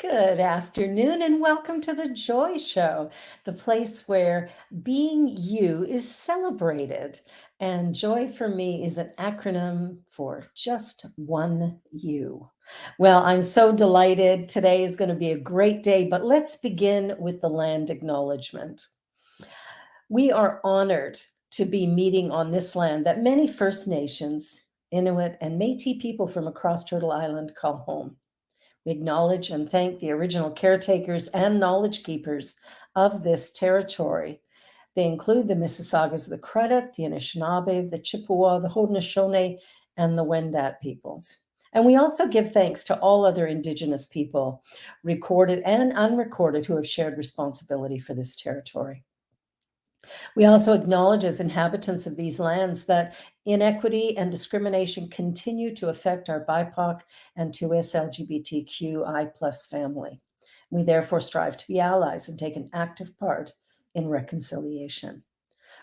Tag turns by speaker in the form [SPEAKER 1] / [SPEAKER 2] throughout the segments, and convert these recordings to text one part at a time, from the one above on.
[SPEAKER 1] Good afternoon and welcome to the Joy Show, the place where being you is celebrated. And joy for me is an acronym for just one you. Well, I'm so delighted. Today is going to be a great day, but let's begin with the land acknowledgement. We are honored to be meeting on this land that many First Nations, Inuit, and Métis people from across Turtle Island call home. We acknowledge and thank the original caretakers and knowledge keepers of this territory. They include the Mississaugas of the Credit, the Anishinaabe, the Chippewa, the Haudenosaunee, and the Wendat peoples. And we also give thanks to all other Indigenous people, recorded and unrecorded, who have shared responsibility for this territory. We also acknowledge as inhabitants of these lands that inequity and discrimination continue to affect our BIPOC and 2S LGBTQI plus family. We therefore strive to be allies and take an active part in reconciliation.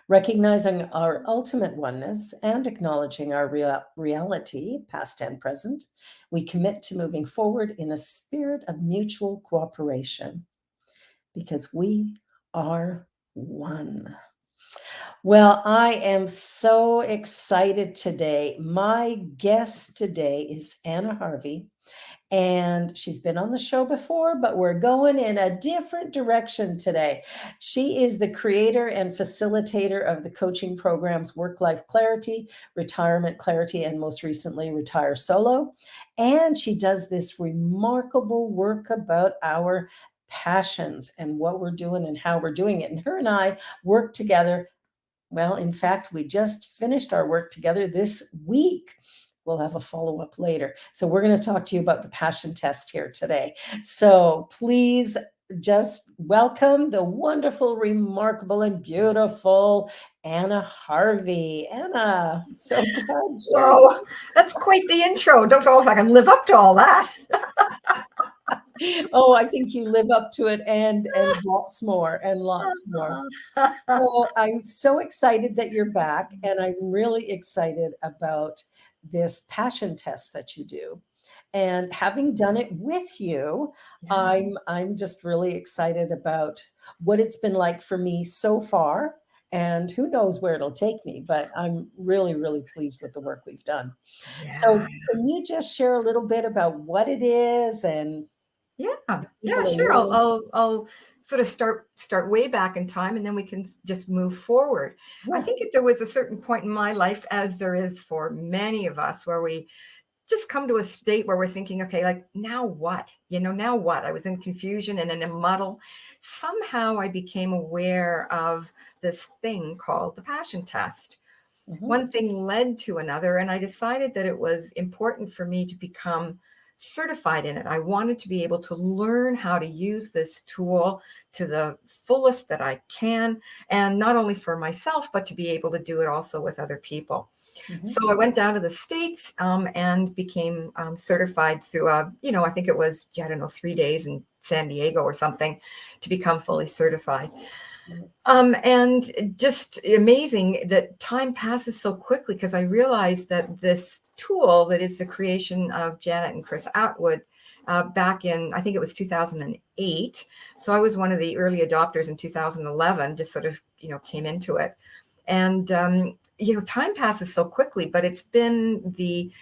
[SPEAKER 1] Recognizing our ultimate oneness and acknowledging our reality, past and present, we commit to moving forward in a spirit of mutual cooperation because we are one. Well, I am so excited today. My guest today is Anna Harvey, and she's been on the show before, but we're going in a different direction today. She is the creator and facilitator of the coaching programs Work Life Clarity, Retirement Clarity, and most recently, Retire Solo. And she does this remarkable work about our passions and what we're doing and how we're doing it. And her and I work together. Well, in fact, we just finished our work together this week. We'll have a follow-up later. So we're going to talk to you about the passion test here today. So please just welcome the wonderful, remarkable, and beautiful Anna Harvey. Anna, so glad you're
[SPEAKER 2] Oh, that's quite the intro. Don't know if I can live up to all that.
[SPEAKER 1] Oh, I think you live up to it and lots more and lots more. Well, I'm so excited that you're back, and I'm really excited about this passion test that you do. And having done it with you,
[SPEAKER 2] Yeah.
[SPEAKER 1] I'm just really excited about what it's been like for me so far. And who knows where it'll take me, but I'm really, really pleased with the work we've done.
[SPEAKER 2] Yeah.
[SPEAKER 1] So, can you just share a little bit about what it is and
[SPEAKER 2] Yeah. Yeah,
[SPEAKER 1] people are
[SPEAKER 2] sure.
[SPEAKER 1] learning?
[SPEAKER 2] I'll sort of start way back in time, and then we can just move forward. I think
[SPEAKER 1] Yes.
[SPEAKER 2] that there was a certain point in my life, as there is for many of us, where we just come to a state where we're thinking, okay, like now what? Now what? I was in confusion and in a muddle. Somehow I became aware of this thing called the passion test.
[SPEAKER 1] Mhm.
[SPEAKER 2] One thing led to another, and I decided that it was important for me to become certified in it. I wanted to be able to learn how to use this tool to the fullest that I can, and not only for myself, but to be able to do it also with other people.
[SPEAKER 1] Mhm.
[SPEAKER 2] So I went down to the States and became certified through I think it was, I don't know, 3 days in San Diego or something to become fully certified.
[SPEAKER 1] Yes.
[SPEAKER 2] And just amazing that time passes so quickly, because I realized that this tool that is the creation of Janet and Chris Atwood back in, I think it was 2008. So I was one of the early adopters in 2011, just sort of, came into it. And, time passes so quickly, but it's been the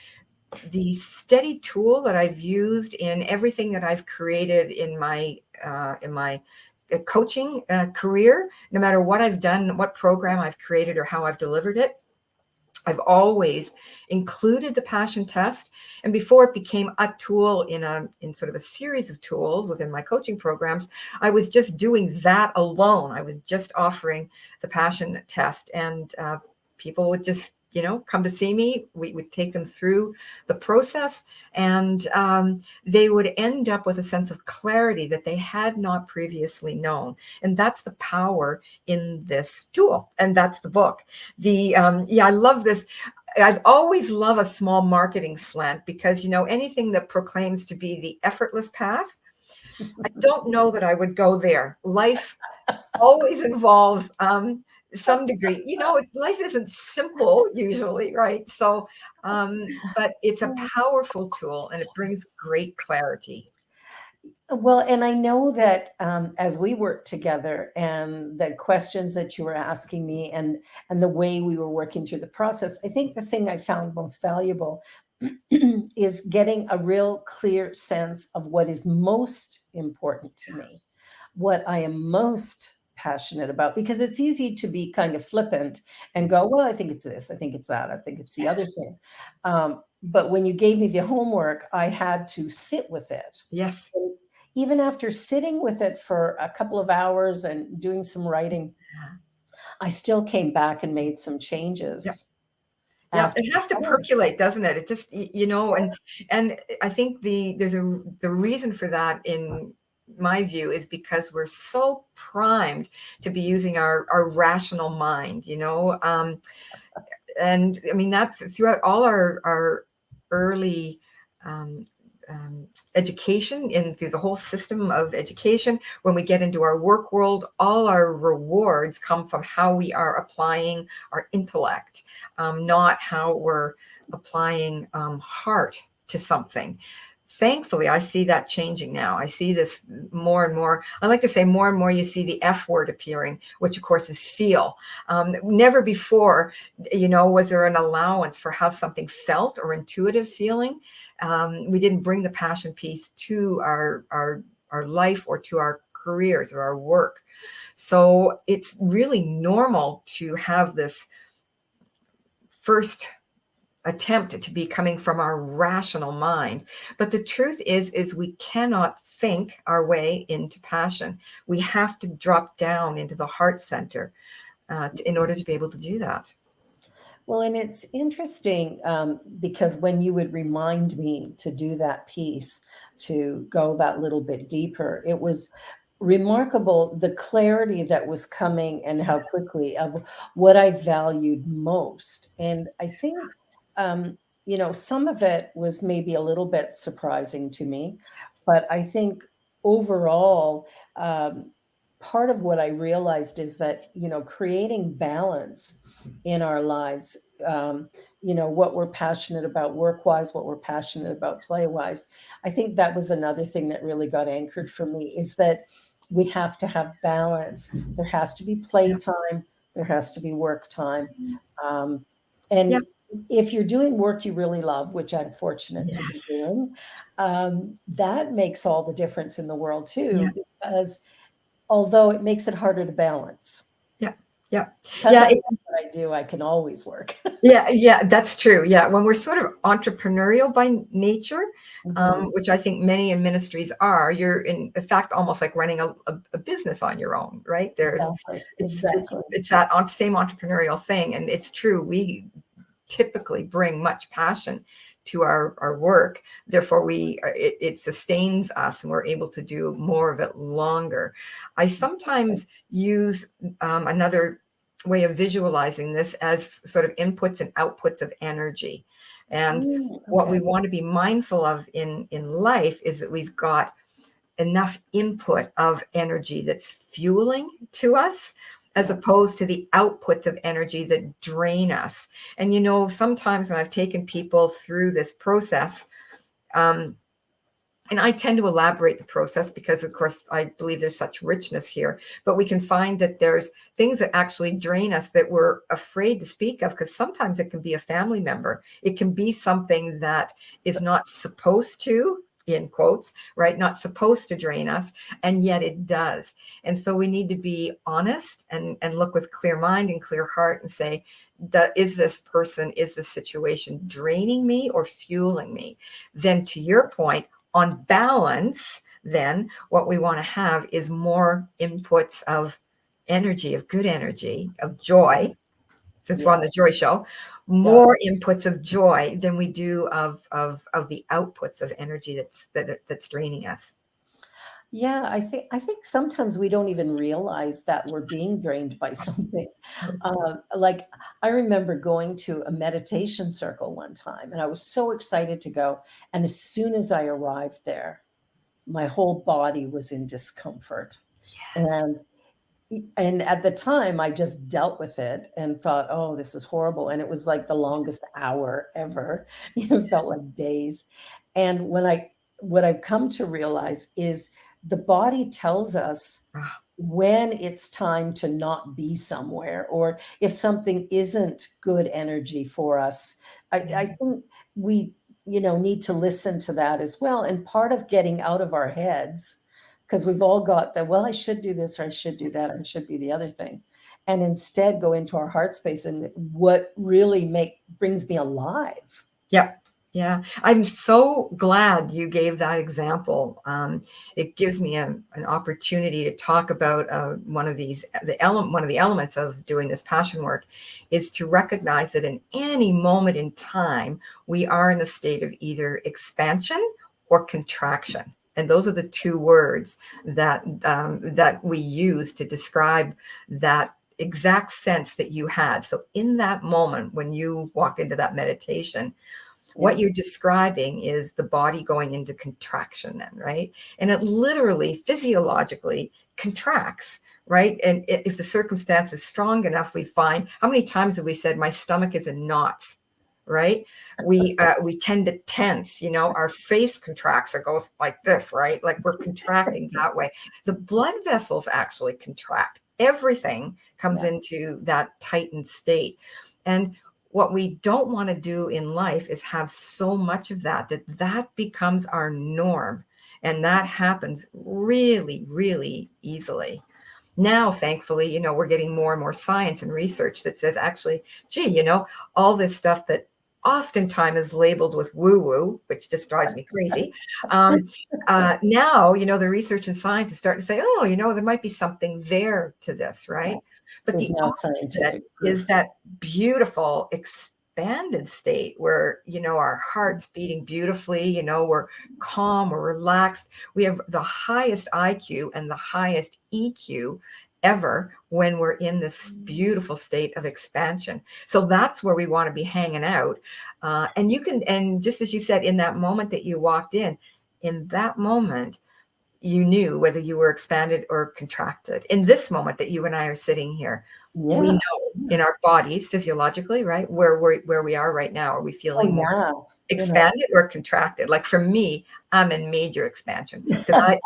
[SPEAKER 2] steady tool that I've used in everything that I've created in my coaching career. No matter what I've done, what program I've created, or how I've delivered it, I've always included the passion test. And before it became a tool in sort of a series of tools within my coaching programs, I was just doing that alone. I was just offering the passion test, and people would just come to see me. We would take them through the process, and they would end up with a sense of clarity that they had not previously known. And that's the power in this tool, and that's the book. I love this. I always love a small marketing slant, because anything that proclaims to be the effortless path, I don't know that I would go there. Life always involves some degree. Life isn't simple usually, right? So, but it's a powerful tool, and it brings great clarity.
[SPEAKER 1] Well, and I know that as we worked together and the questions that you were asking me and the way we were working through the process, I think the thing I found most valuable is getting a real clear sense of what is most important to me, what I am most passionate about, because it's easy to be kind of flippant and
[SPEAKER 2] Yes.
[SPEAKER 1] go, well, I think it's this, I think it's that, I think it's the other thing. But when you gave me the homework, I had to sit with it.
[SPEAKER 2] Yes.
[SPEAKER 1] And even after sitting with it for a couple of hours and doing some writing, I still came back and made some
[SPEAKER 2] Yeah.
[SPEAKER 1] changes
[SPEAKER 2] Yeah,
[SPEAKER 1] after
[SPEAKER 2] it
[SPEAKER 1] the
[SPEAKER 2] has to
[SPEAKER 1] time.
[SPEAKER 2] percolate, doesn't it? It just, and I think the reason for that, in my view, is because we're so primed to be using our rational mind, and I mean that's throughout all our early um, education, in through the whole system of education. When we get into our work world, all our rewards come from how we are applying our intellect, not how we're applying heart to something. Thankfully, I see that changing now. I see this more and more. I like to say more and more you see the F word appearing, which of course is feel. Never before, was there an allowance for how something felt or intuitive feeling. We didn't bring the passion piece to our life or to our careers or our work. So it's really normal to have this first attempt to be coming from our rational mind. But the truth is we cannot think our way into passion. We have to drop down into the heart center in order to be able to do that.
[SPEAKER 1] Well, and it's interesting because when you would remind me to do that piece, to go that little bit deeper, it was remarkable the clarity that was coming and how quickly of what I valued most. And I think, um, some of it was maybe a little bit surprising to me, but I think overall, part of what I realized is that, creating balance in our lives, um, what we're passionate about work wise, what we're passionate about play wise. I think that was another thing that really got anchored for me is that we have to have balance. There has to be play
[SPEAKER 2] Yeah.
[SPEAKER 1] time, there has to be work time. Um,
[SPEAKER 2] Yeah.
[SPEAKER 1] and if you're doing work you really love, which I'm fortunate to be
[SPEAKER 2] Yes.
[SPEAKER 1] doing, that makes all the difference in the world
[SPEAKER 2] Yeah.
[SPEAKER 1] too, because although it makes it harder to balance.
[SPEAKER 2] Yeah. Yeah.
[SPEAKER 1] Because
[SPEAKER 2] Yeah.
[SPEAKER 1] I love what I do, I can always work.
[SPEAKER 2] Yeah, yeah, that's true. Yeah, when we're sort of entrepreneurial by nature,
[SPEAKER 1] Mhm.
[SPEAKER 2] which I think many in ministries are, you're in fact almost like running a business on your own, right?
[SPEAKER 1] Exactly, exactly.
[SPEAKER 2] It's that same entrepreneurial thing, and it's true. We typically bring much passion to our work. Therefore, it sustains us, and we're able to do more of it longer. I sometimes use another way of visualizing this as sort of inputs and outputs of energy. And what
[SPEAKER 1] Okay.
[SPEAKER 2] we want to be mindful of in life is that we've got enough input of energy that's fueling to us, as
[SPEAKER 1] Yeah.
[SPEAKER 2] opposed to the outputs of energy that drain us. And sometimes when I've taken people through this process, um, and I tend to elaborate the process because, of course, I believe there's such richness here. But we can find that there's things that actually drain us that we're afraid to speak of, because sometimes it can be a family member. It can be something that is not supposed to, in quotes, right? Not supposed to drain us, and yet it does. And so we need to be honest and look with clear mind and clear heart and say, is this person, is this situation draining me or fueling me? Then, to your point, on balance, then what we want to have is more inputs of energy, of good energy, of joy, since we're on
[SPEAKER 1] Yeah.
[SPEAKER 2] the joy show,
[SPEAKER 1] Yeah.
[SPEAKER 2] more inputs of joy than we do of the outputs of energy that's draining us.
[SPEAKER 1] Yeah, I think sometimes we don't even realize that we're being drained by something.
[SPEAKER 2] So
[SPEAKER 1] Like I remember going to a meditation circle one time, and I was so excited to go. And as soon as I arrived there, my whole body was in discomfort.
[SPEAKER 2] yes.
[SPEAKER 1] And and at the time, I just dealt with it and thought, "Oh, this is horrible." And it was like the longest hour ever. It felt like days. And when I what I've come to realize is the body tells us
[SPEAKER 2] Ah,
[SPEAKER 1] when it's time to not be somewhere, or if something isn't good energy for us. I
[SPEAKER 2] yeah.
[SPEAKER 1] think we, need to listen to that as well. And part of getting out of our heads, because we've all got that, well, I should do this or I should do that, or I should be the other thing. And instead go into our heart space and what really brings me alive.
[SPEAKER 2] Yep. Yeah. I'm so glad you gave that example. It gives me an opportunity to talk about one of the elements of doing this passion work is to recognize that in any moment in time, we are in a state of either expansion or contraction. And those are the two words that we use to describe that exact sense that you had. So in that moment when you walked into that meditation, what
[SPEAKER 1] Yeah.
[SPEAKER 2] you're describing is the body going into contraction then, right? And it literally physiologically contracts, right? And if the circumstance is strong enough, we find, how many times have we said my stomach is in knots, right? We tend to tense, our face contracts or goes like this, right? Like we're contracting that way. The blood vessels actually contract. Everything comes
[SPEAKER 1] Yeah.
[SPEAKER 2] into that tightened state. And what we don't want to do in life is have so much of that becomes our norm, and that happens really, really easily. Now thankfully, we're getting more and more science and research that says actually, gee, all this stuff that oftentimes is labeled with woo woo, which just drives me crazy. um, Now, the research and science is starting to say, oh, there might be something there to this,
[SPEAKER 1] Yeah.
[SPEAKER 2] right? But
[SPEAKER 1] There's
[SPEAKER 2] the
[SPEAKER 1] now
[SPEAKER 2] opposite
[SPEAKER 1] scientific
[SPEAKER 2] is
[SPEAKER 1] proof.
[SPEAKER 2] that beautiful expanded state where our heart's beating beautifully, we're calm, we're relaxed, we have the highest IQ and the highest EQ ever when we're in this beautiful state of expansion. So that's where we want to be hanging out. And just as you said, in that moment that you walked in that moment you knew whether you were expanded or contracted. In this moment that you and I are sitting here, we
[SPEAKER 1] Yeah.
[SPEAKER 2] know in our bodies physiologically, right, where we are right now. Are we
[SPEAKER 1] Oh,
[SPEAKER 2] feeling more
[SPEAKER 1] yeah.
[SPEAKER 2] expanded or contracted? Like for me, I'm in major expansion because I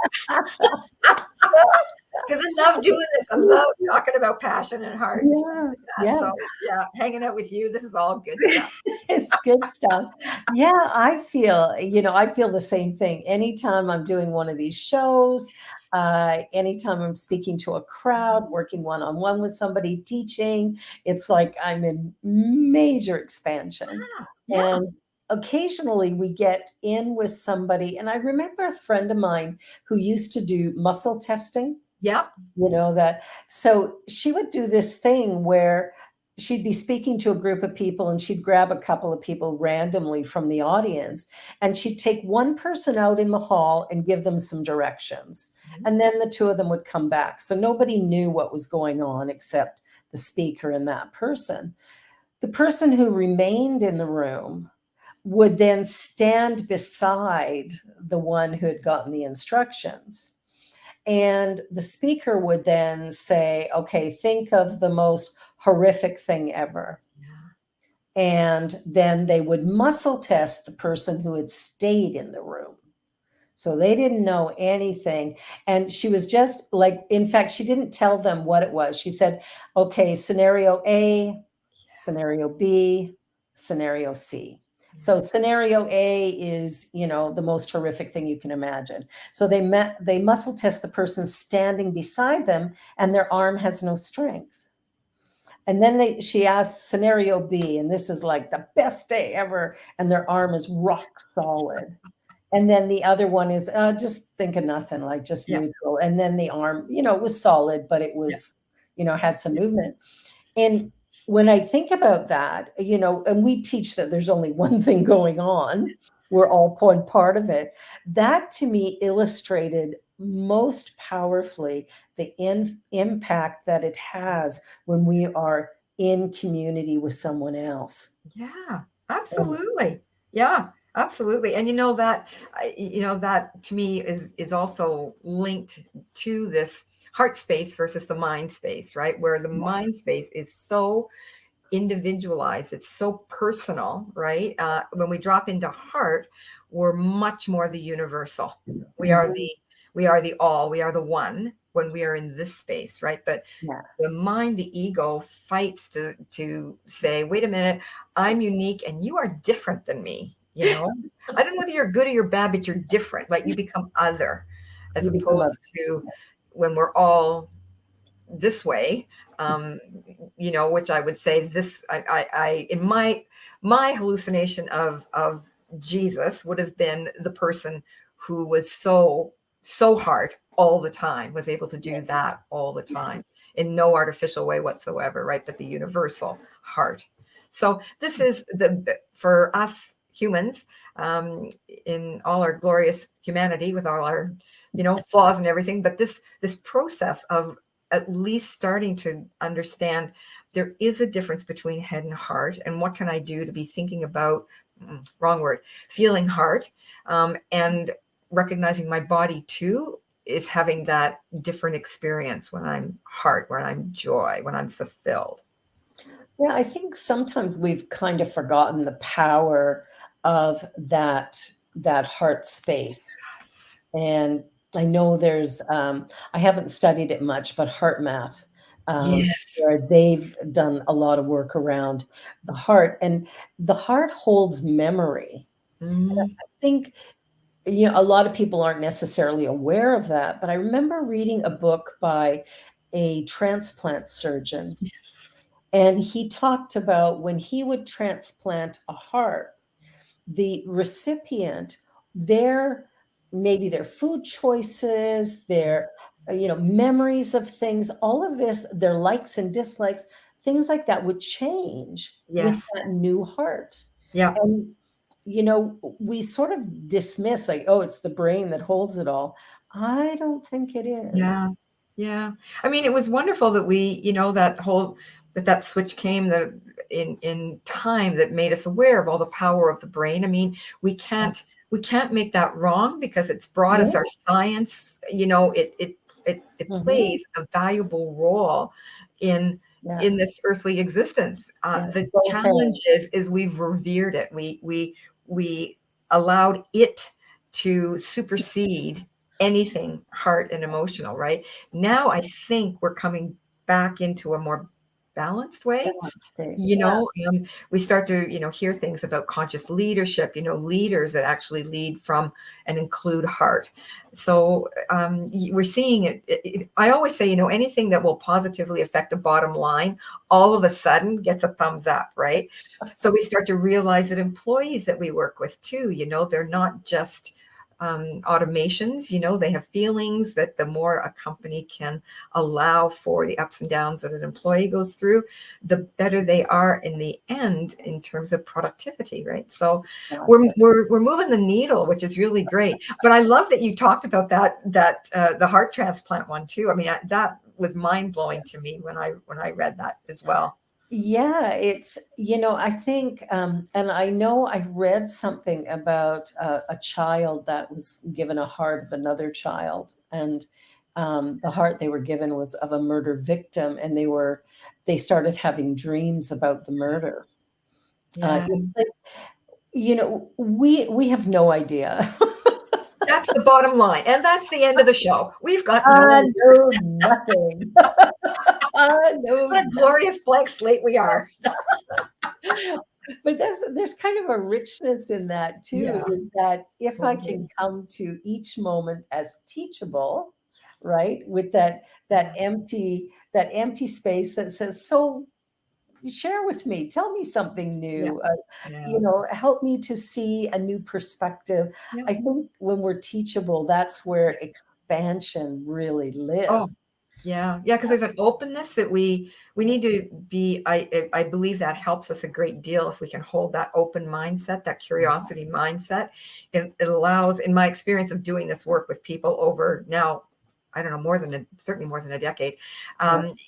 [SPEAKER 2] love doing this. I love talking about passion and heart and stuff
[SPEAKER 1] Yeah.
[SPEAKER 2] like that.
[SPEAKER 1] Yeah.
[SPEAKER 2] So yeah, hanging out with you, this is all good stuff.
[SPEAKER 1] It's good stuff. Yeah, I feel the same thing. Anytime I'm doing one of these shows, anytime I'm speaking to a crowd, working one-on-one with somebody, teaching, it's like I'm in major expansion.
[SPEAKER 2] Yeah.
[SPEAKER 1] And occasionally we get in with somebody, and I remember a friend of mine who used to do muscle testing.
[SPEAKER 2] Yep.
[SPEAKER 1] That so she would do this thing where she'd be speaking to a group of people and she'd grab a couple of people randomly from the audience and she'd take one person out in the hall and give them some directions, and then the two of them would come back, so nobody knew what was going on except the speaker and that person. The person who remained in the room would then stand beside the one who had gotten the instructions, and the speaker would then say, okay, think of the most horrific thing ever.
[SPEAKER 2] Yeah.
[SPEAKER 1] And then they would muscle test the person who had stayed in the room. So they didn't know anything. And she was just like, in fact, she didn't tell them what it was. She said, okay, scenario A, scenario B, scenario C. So
[SPEAKER 2] Yeah.
[SPEAKER 1] scenario A is, the most horrific thing you can imagine. So they muscle test the person standing beside them and their arm has no strength. And then she asked scenario B, and this is like the best day ever, and their arm is rock solid. And then the other one is, just think of nothing, like just
[SPEAKER 2] Yeah.
[SPEAKER 1] neutral. And then the arm, was solid, but it
[SPEAKER 2] Yeah.
[SPEAKER 1] was, had some movement. And when I think about that, and we teach that there's only one thing going on, we're all one part of it. That to me illustrated most powerfully the impact that it has when we are in community with someone else.
[SPEAKER 2] Yeah,
[SPEAKER 1] And
[SPEAKER 2] absolutely. Yeah, absolutely. And that to me is also linked to this heart space versus the mind space, right? Where the
[SPEAKER 1] yes,
[SPEAKER 2] mind space is so individualized, it's so personal, right? When we drop into heart, we're much more the universal. We are
[SPEAKER 1] Mhm.
[SPEAKER 2] the we are the all, we are the one when we are in this space, right? But
[SPEAKER 1] Yeah.
[SPEAKER 2] the mind, the ego fights to say, wait a minute, I'm unique and you are different than me, you know? I don't know whether you're good or you're bad, but you're different, like you become other, as
[SPEAKER 1] You become a
[SPEAKER 2] opposed to when we're all this way, which I would say this, in my hallucination of Jesus would have been the person who was so hard all the time, was able to do that all the time in no artificial way whatsoever, right? But the universal heart. So this is for us humans, in all our glorious humanity with all our flaws and everything, but this process of at least starting to understand there is a difference between head and heart, and what can I do to be thinking about, wrong word, feeling heart, and recognizing my body too is having that different experience when I'm heart, when I'm joy, when I'm fulfilled.
[SPEAKER 1] Yeah, I think sometimes we've kind of forgotten the power of that heart space. And I know I haven't studied it much, but heart math,
[SPEAKER 2] Yes.
[SPEAKER 1] where they've done a lot of work around the heart, and the heart holds memory.
[SPEAKER 2] Mm,
[SPEAKER 1] I think, a lot of people aren't necessarily aware of that, but I remember reading a book by a transplant surgeon,
[SPEAKER 2] yes.
[SPEAKER 1] and he talked about when he would transplant a heart, the recipient, their maybe their food choices, their memories of things, all of this, their likes and dislikes, things like that would change with
[SPEAKER 2] Yes.
[SPEAKER 1] that new heart.
[SPEAKER 2] Yeah.
[SPEAKER 1] And we sort of dismiss, like, oh, it's the brain that holds it all. I don't think it is.
[SPEAKER 2] Yeah. Yeah. I mean, it was wonderful that that switch came that in time that made us aware of all the power of the brain. I mean, we can't make that wrong because it's brought us our
[SPEAKER 1] Yeah.
[SPEAKER 2] science, it
[SPEAKER 1] Mhm.
[SPEAKER 2] plays a valuable role in
[SPEAKER 1] Yeah.
[SPEAKER 2] in this earthly existence.
[SPEAKER 1] Yeah.
[SPEAKER 2] The
[SPEAKER 1] Both
[SPEAKER 2] challenge
[SPEAKER 1] ends.
[SPEAKER 2] is we've revered it. We allowed it to supersede anything heart and emotional, right? Now I think we're coming back into a more balanced way.
[SPEAKER 1] Balance state. Yeah.
[SPEAKER 2] We start to, hear things about conscious leadership, leaders that actually lead from and include heart. So we're seeing I always say, anything that will positively affect a bottom line, all of a sudden gets a thumbs up, right? So we start to realize that employees that we work with too, they're not just automations, they have feelings that the more a company can allow for the ups and downs that an employee goes through, the better they are in the end in terms of productivity, right? So we're
[SPEAKER 1] Exactly.
[SPEAKER 2] we're, we're moving the needle, which is really great. But I love that you talked about that the heart transplant one too. I mean, that was mind blowing to me when I read that as well.
[SPEAKER 1] Yeah, I think, and I know I read something about a child that was given a heart of another child, and the heart they were given was of a murder victim, and they started having dreams about the murder.
[SPEAKER 2] Yeah.
[SPEAKER 1] It's like, we have no idea.
[SPEAKER 2] That's the bottom line. And that's the end of the show. We've got
[SPEAKER 1] I
[SPEAKER 2] no
[SPEAKER 1] know nothing. I know
[SPEAKER 2] what a glorious blank slate we are.
[SPEAKER 1] But there's kind of a richness in that too,
[SPEAKER 2] Yeah,
[SPEAKER 1] is that if I can
[SPEAKER 2] totally.
[SPEAKER 1] come to each moment as teachable,
[SPEAKER 2] Yes.
[SPEAKER 1] right? With that
[SPEAKER 2] Yeah.
[SPEAKER 1] empty space that says, "So share with me, tell me something
[SPEAKER 2] Yeah.
[SPEAKER 1] new,
[SPEAKER 2] Yeah.
[SPEAKER 1] help me to see a new perspective."
[SPEAKER 2] Yeah.
[SPEAKER 1] I think when we're teachable, that's where expansion really
[SPEAKER 2] Oh,
[SPEAKER 1] lives.
[SPEAKER 2] yeah. Yeah, because there's an openness that we need to be. I believe that helps us a great deal if we can hold that open mindset, that curiosity mindset. It allows, in my experience of doing this work with people over now, I don't know, certainly more than a decade,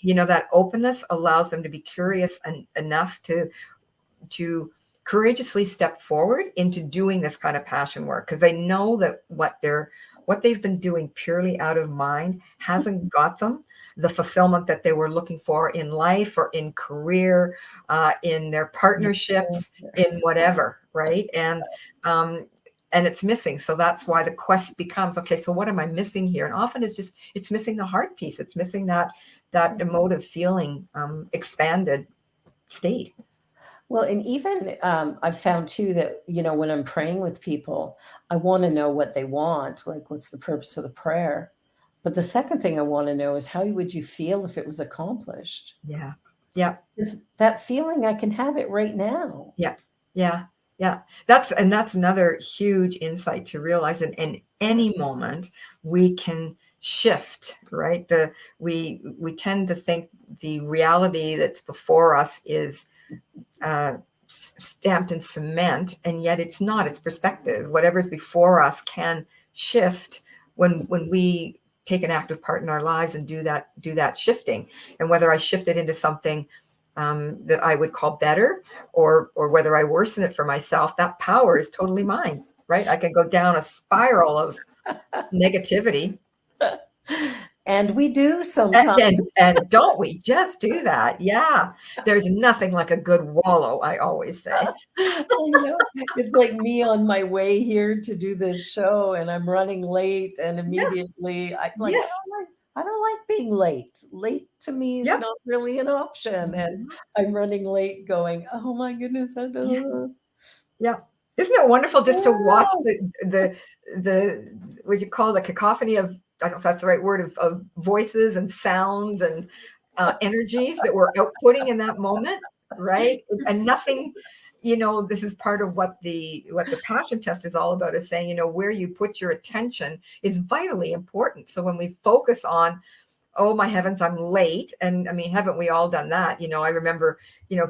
[SPEAKER 1] Yeah,
[SPEAKER 2] that openness allows them to be curious enough to courageously step forward into doing this kind of passion work, because they know that what they've been doing purely out of mind hasn't got them the fulfillment that they were looking for in life or in career, in their
[SPEAKER 1] yeah,
[SPEAKER 2] partnerships, in whatever, right? Um, and it's missing. So that's why the quest becomes, okay, so what am I missing here? And often it's missing the heart piece. It's missing that emotive feeling, expanded state.
[SPEAKER 1] Well, and even I've found too that, when I'm praying with people, I want to know what they want, like what's the purpose of the prayer. But the second thing I want to know is how would you feel if it was accomplished?
[SPEAKER 2] Yeah. Yeah.
[SPEAKER 1] Is that feeling I can have it right now.
[SPEAKER 2] Yeah. Yeah. Yeah. That's another huge insight to realize that in any moment we can shift, right? We tend to think the reality that's before us is stamped in cement, and yet it's not. It's perspective. Whatever's before us can shift when we take an active part in our lives and do that shifting. And whether I shift it into something that I would call better, or whether I worsen it for myself, that power is totally mine, right? I can go down a spiral of negativity.
[SPEAKER 1] And we do
[SPEAKER 2] And,
[SPEAKER 1] sometimes.
[SPEAKER 2] and don't we just do that? Yeah. There's nothing like a good wallow, I always say.
[SPEAKER 1] I know. It's like me on my way here to do this show, and I'm running late, and
[SPEAKER 2] Yeah.
[SPEAKER 1] immediately
[SPEAKER 2] Yes.
[SPEAKER 1] I don't like being late. Late to me is
[SPEAKER 2] Yep.
[SPEAKER 1] not really an option, and
[SPEAKER 2] Mhm.
[SPEAKER 1] I'm running late going, "Oh my goodness, I
[SPEAKER 2] Yeah.
[SPEAKER 1] don't."
[SPEAKER 2] Yeah. Isn't it wonderful just to watch
[SPEAKER 1] Yeah.
[SPEAKER 2] the what you call the cacophony of, I don't know if that's the right word, of voices and sounds and energies that we're outputting in that moment, right?
[SPEAKER 1] It's
[SPEAKER 2] And nothing, this is part of what the passion test is all about, is saying, where you put your attention is vitally important. So when we focus on, oh my heavens, I'm late. And I mean, haven't we all done that? I remember,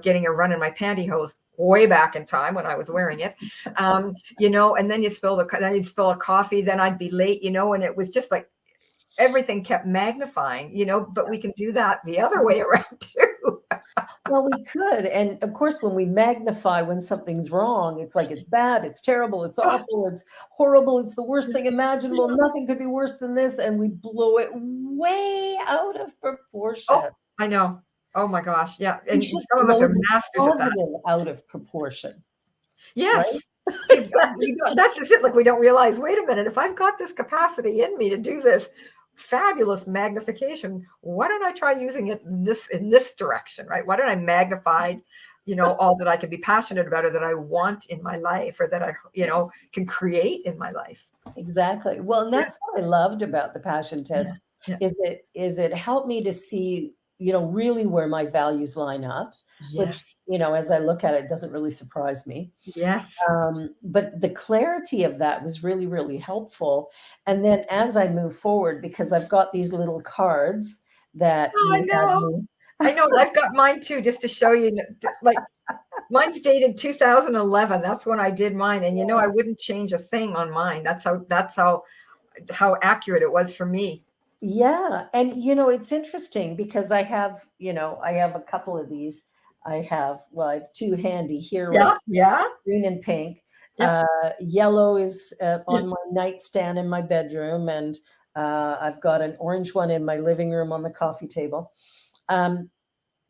[SPEAKER 2] getting a run in my pantyhose way back in time when I was wearing it. And then then you'd spill a coffee, then I'd be late, and it was just like everything kept magnifying, but we can do that the other way around too.
[SPEAKER 1] Well, we could, and of course, when we magnify when something's wrong, it's like it's bad, it's terrible, it's awful, it's horrible, it's the worst thing imaginable,
[SPEAKER 2] Yeah.
[SPEAKER 1] nothing could be worse than this, and we blow it way out of
[SPEAKER 2] Oh,
[SPEAKER 1] proportion.
[SPEAKER 2] I know. Oh my gosh. Yeah.
[SPEAKER 1] We
[SPEAKER 2] And
[SPEAKER 1] should
[SPEAKER 2] some of us
[SPEAKER 1] blow
[SPEAKER 2] are
[SPEAKER 1] the
[SPEAKER 2] masters at that.
[SPEAKER 1] positive out of proportion, right?
[SPEAKER 2] Yes. Because that's just it. Like, we don't realize, wait a minute, if I've got this capacity in me to do this fabulous magnification, why don't I try using it in this direction, right? Why don't I magnify, all that I can be passionate about, or that I want in my life, or that I, can create in my life.
[SPEAKER 1] Exactly. Well, and
[SPEAKER 2] Yeah.
[SPEAKER 1] that's what I loved about the passion
[SPEAKER 2] Yeah.
[SPEAKER 1] test
[SPEAKER 2] Yeah.
[SPEAKER 1] is it helped me to see, really where my values line up, which,
[SPEAKER 2] Yes.
[SPEAKER 1] as I look at it, doesn't really surprise me.
[SPEAKER 2] Yes.
[SPEAKER 1] But the clarity of that was really, really helpful. And then as I move forward, because I've got these little cards that
[SPEAKER 2] Oh, I
[SPEAKER 1] you have
[SPEAKER 2] know.
[SPEAKER 1] me.
[SPEAKER 2] I know. I've got mine too, just to show you, like, mine's dated 2011. That's when I did mine. And I wouldn't change a thing on mine. That's how accurate it was for me.
[SPEAKER 1] Yeah, and it's interesting because I have a couple of these. I have two handy here, right?
[SPEAKER 2] Yeah. Yeah.
[SPEAKER 1] Green and pink.
[SPEAKER 2] Yep.
[SPEAKER 1] Yellow is
[SPEAKER 2] Yeah.
[SPEAKER 1] on my nightstand in my bedroom, and I've got an orange one in my living room on the coffee table. Um,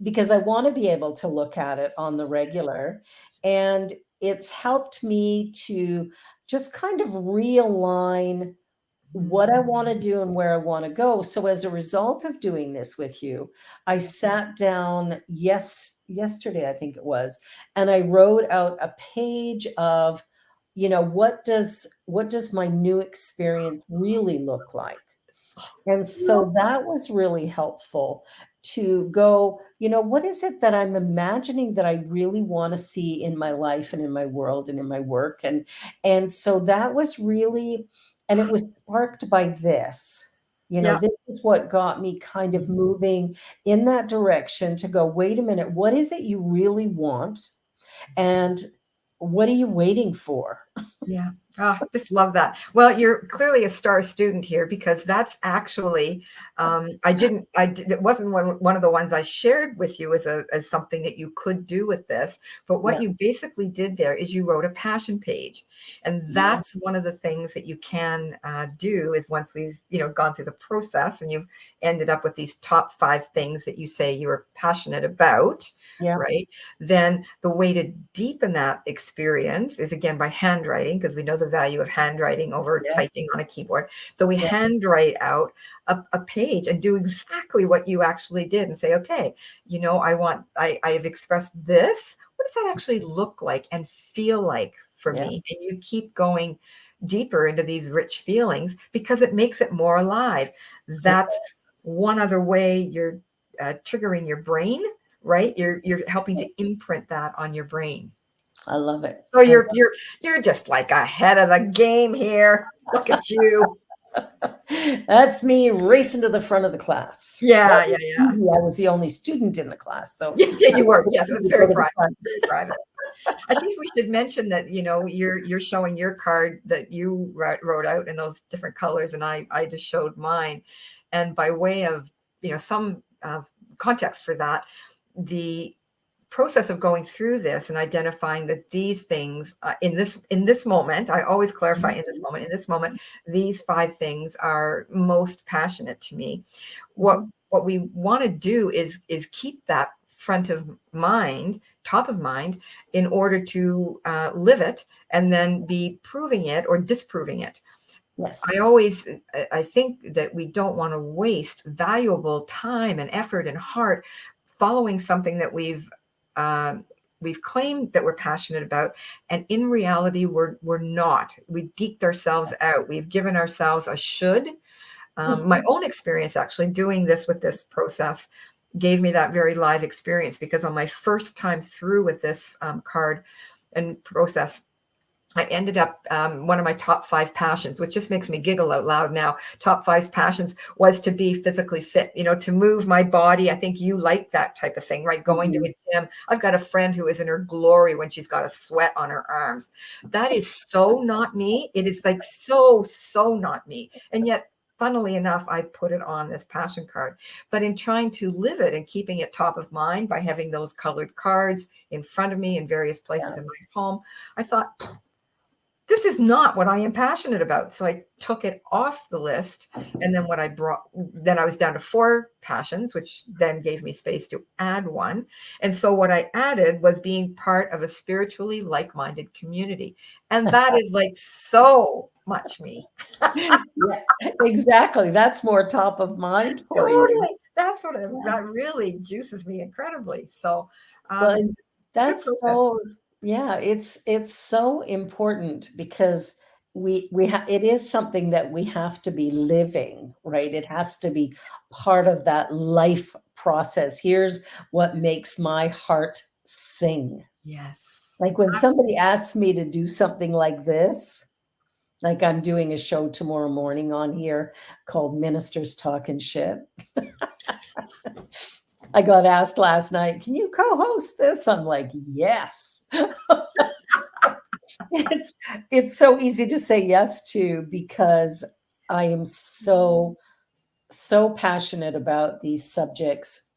[SPEAKER 1] because I want to be able to look at it on the regular. And it's helped me to just kind of realign what I want to do and where I want to go. So as a result of doing this with you, I sat down yesterday, I think it was, and I wrote out a page of, what does my new experience really look like? And so that was really helpful to go, what is it that I'm imagining that I really want to see in my life and in my world and in my work? And so that was really, and it was sparked by this.
[SPEAKER 2] Yeah.
[SPEAKER 1] This is what got me kind of moving in that direction to go, wait a minute, what is it you really want? And what are you waiting for?
[SPEAKER 2] Yeah. Oh, just love that. Well, you're clearly a star student here, because that's actually, it wasn't one of the ones I shared with you as something that you could do with this. But what
[SPEAKER 1] Yeah.
[SPEAKER 2] you basically did there is you wrote a passion page. And
[SPEAKER 1] Yeah.
[SPEAKER 2] that's one of the things that you can do, is once we've, gone through the process and you've ended up with these top 5 things that you say you're passionate about,
[SPEAKER 1] Yeah.
[SPEAKER 2] right? Then the way to deepen that experience is, again, by handwriting. handwriting, because we know the value of handwriting over
[SPEAKER 1] Yeah,
[SPEAKER 2] typing on a keyboard. So we
[SPEAKER 1] yeah,
[SPEAKER 2] handwrite out a page and do exactly what you actually did and say, okay, I have expressed this. What does that actually look like and feel like for
[SPEAKER 1] yeah,
[SPEAKER 2] me? And you keep going deeper into these rich feelings because it makes it more alive.
[SPEAKER 1] yeah.
[SPEAKER 2] That's one other way you're triggering your brain, right? You're helping to imprint that on your brain.
[SPEAKER 1] I love it.
[SPEAKER 2] So you're just like ahead of the game here. Look at you.
[SPEAKER 1] That's me racing to the front of the class. Well,
[SPEAKER 2] Yeah, yeah, yeah.
[SPEAKER 1] I was the only student in the class, so
[SPEAKER 2] You were. Yes, it was
[SPEAKER 1] to go
[SPEAKER 2] very
[SPEAKER 1] to the
[SPEAKER 2] private.
[SPEAKER 1] front.
[SPEAKER 2] Very private. I think we should mention that, you're showing your card that you wrote out in those different colors, and I just showed mine. And by way of, some context for that, the process of going through this and identifying that these things in this moment, I always clarify, in this moment, these 5 things are most passionate to me. what
[SPEAKER 1] Mhm.
[SPEAKER 2] what we want to do is keep that front of mind, top of mind, in order to live it and then be proving it or disproving it.
[SPEAKER 1] Yes.
[SPEAKER 2] I think that we don't want to waste valuable time and effort and heart following something that we've claimed that we're passionate about, and in reality we're not. We deked ourselves out. We've given ourselves a should. My
[SPEAKER 1] Mhm.
[SPEAKER 2] own experience actually doing this with this process gave me that very live experience, because on my first time through with this card and process, I ended up, one of my top 5 passions, which just makes me giggle out loud now. Top 5 passions was to be physically fit, to move my body. I think you like that type of thing, right? Going to
[SPEAKER 1] Mhm.
[SPEAKER 2] a gym. I've got a friend who is in her glory when she's got a sweat on her arms. That is so not me. It is like so not me. And yet, funnily enough, I put it on this passion card. But in trying to live it and keeping it top of mind by having those colored cards in front of me in various places
[SPEAKER 1] Yeah.
[SPEAKER 2] in my home, I thought, this is not what I am passionate about. So I took it off the list. And then then I was down to 4 passions, which then gave me space to add one. And so what I added was being part of a spiritually like-minded community. And that is like so much me.
[SPEAKER 1] Yeah, exactly. That's more top of mind for you.
[SPEAKER 2] Totally. That really juices me incredibly. So,
[SPEAKER 1] Well,
[SPEAKER 2] um,
[SPEAKER 1] and
[SPEAKER 2] good
[SPEAKER 1] that's
[SPEAKER 2] process.
[SPEAKER 1] so yeah, it's so important because it is something that we have to be living, right? It has to be part of that life process. Here's what makes my heart sing.
[SPEAKER 2] Yes.
[SPEAKER 1] Like when somebody asks me to do something like this, like I'm doing a show tomorrow morning on here called Ministers Talking Shit. I got asked last night, "Can you co-host this?" I'm like, "Yes." It's it's so easy to say yes to because I am so passionate about these subjects,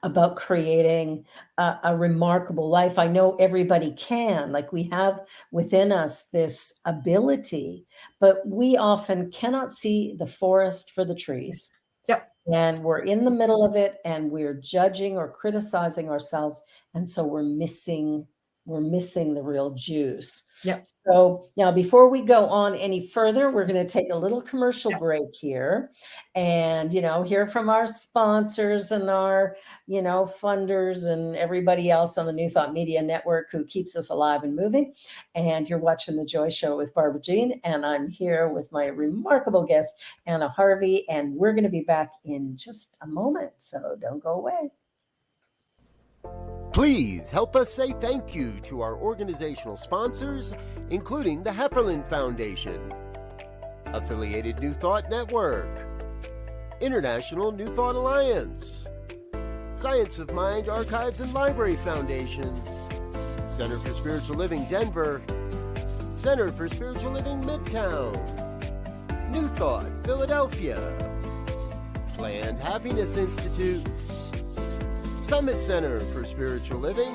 [SPEAKER 1] about creating a remarkable life. I know everybody can, like we have within us this ability, but we often cannot see the forest for the trees.
[SPEAKER 2] Yep.
[SPEAKER 1] And we're in the middle of it and we're judging or criticizing ourselves, and so we're missing the real juice.
[SPEAKER 2] Yep.
[SPEAKER 1] So now before we go on any further, we're going to take a little commercial
[SPEAKER 2] Yep.
[SPEAKER 1] break here and hear from our sponsors and our funders and everybody else on the New Thought Media Network who keeps us alive and moving. And you're watching The Joy Show with Barbara Jean, and I'm here with my remarkable guest Anna Harvey, and we're going to be back in just a moment, so don't go away.
[SPEAKER 3] Please help us say thank you to our organizational sponsors, including the Hepperlin Foundation, Affiliated New Thought Network, International New Thought Alliance, Science of Mind Archives and Library Foundation, Center for Spiritual Living Denver, Center for Spiritual Living Midtown, New Thought Philadelphia, Planned Happiness Institute, Summit Center for Spiritual Living,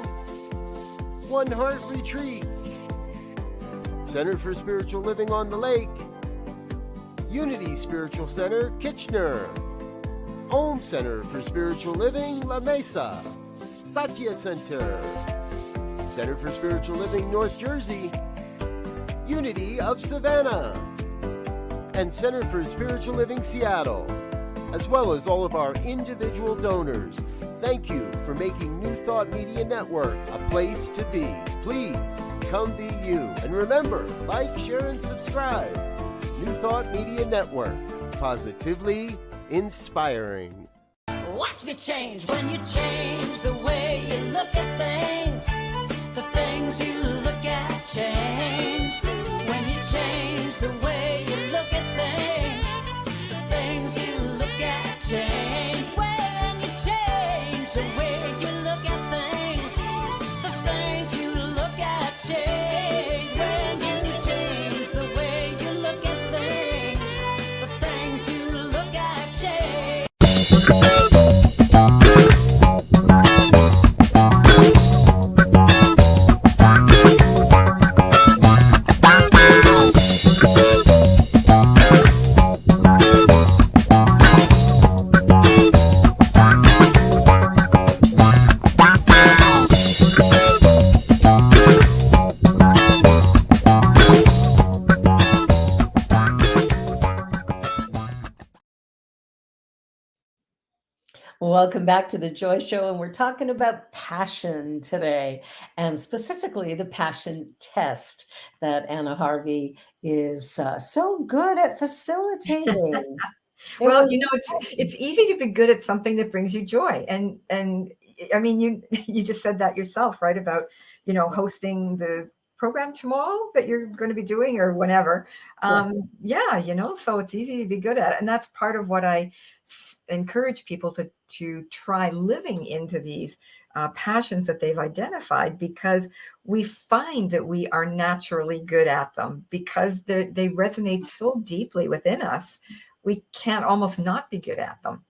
[SPEAKER 3] One Heart Retreats, Center for Spiritual Living on the Lake, Unity Spiritual Center, Kitchener, Home Center for Spiritual Living, La Mesa, Satya Center, Center for Spiritual Living, North Jersey, Unity of Savannah, and Center for Spiritual Living Seattle, as well as all of our individual donors. Thank you for making New Thought Media Network a place to be. Please come be you. And remember, like, share, and subscribe. New Thought Media Network, positively inspiring.
[SPEAKER 4] Watch me change when you change the way you look at things. The things you look at change. When you change the way you look at things, the things you look at change. When you change the way you look at things, the things you look at change. When you change the way you look at things, the things you look at change.
[SPEAKER 1] Welcome back to the Joy Show, and we're talking about passion today, and specifically the passion test that Anna Harvey is so good at facilitating. It
[SPEAKER 2] Well,
[SPEAKER 1] was
[SPEAKER 2] it's easy to be good at something that brings you joy. And I mean, you just said that yourself, right? About, hosting the program tomorrow that you're going to be doing or whenever. Yeah, so it's easy to be good at. And that's part of what I encourage people to try living into these passions that they've identified, because we find that we are naturally good at them because they resonate so deeply within us. We can't almost not be good at them.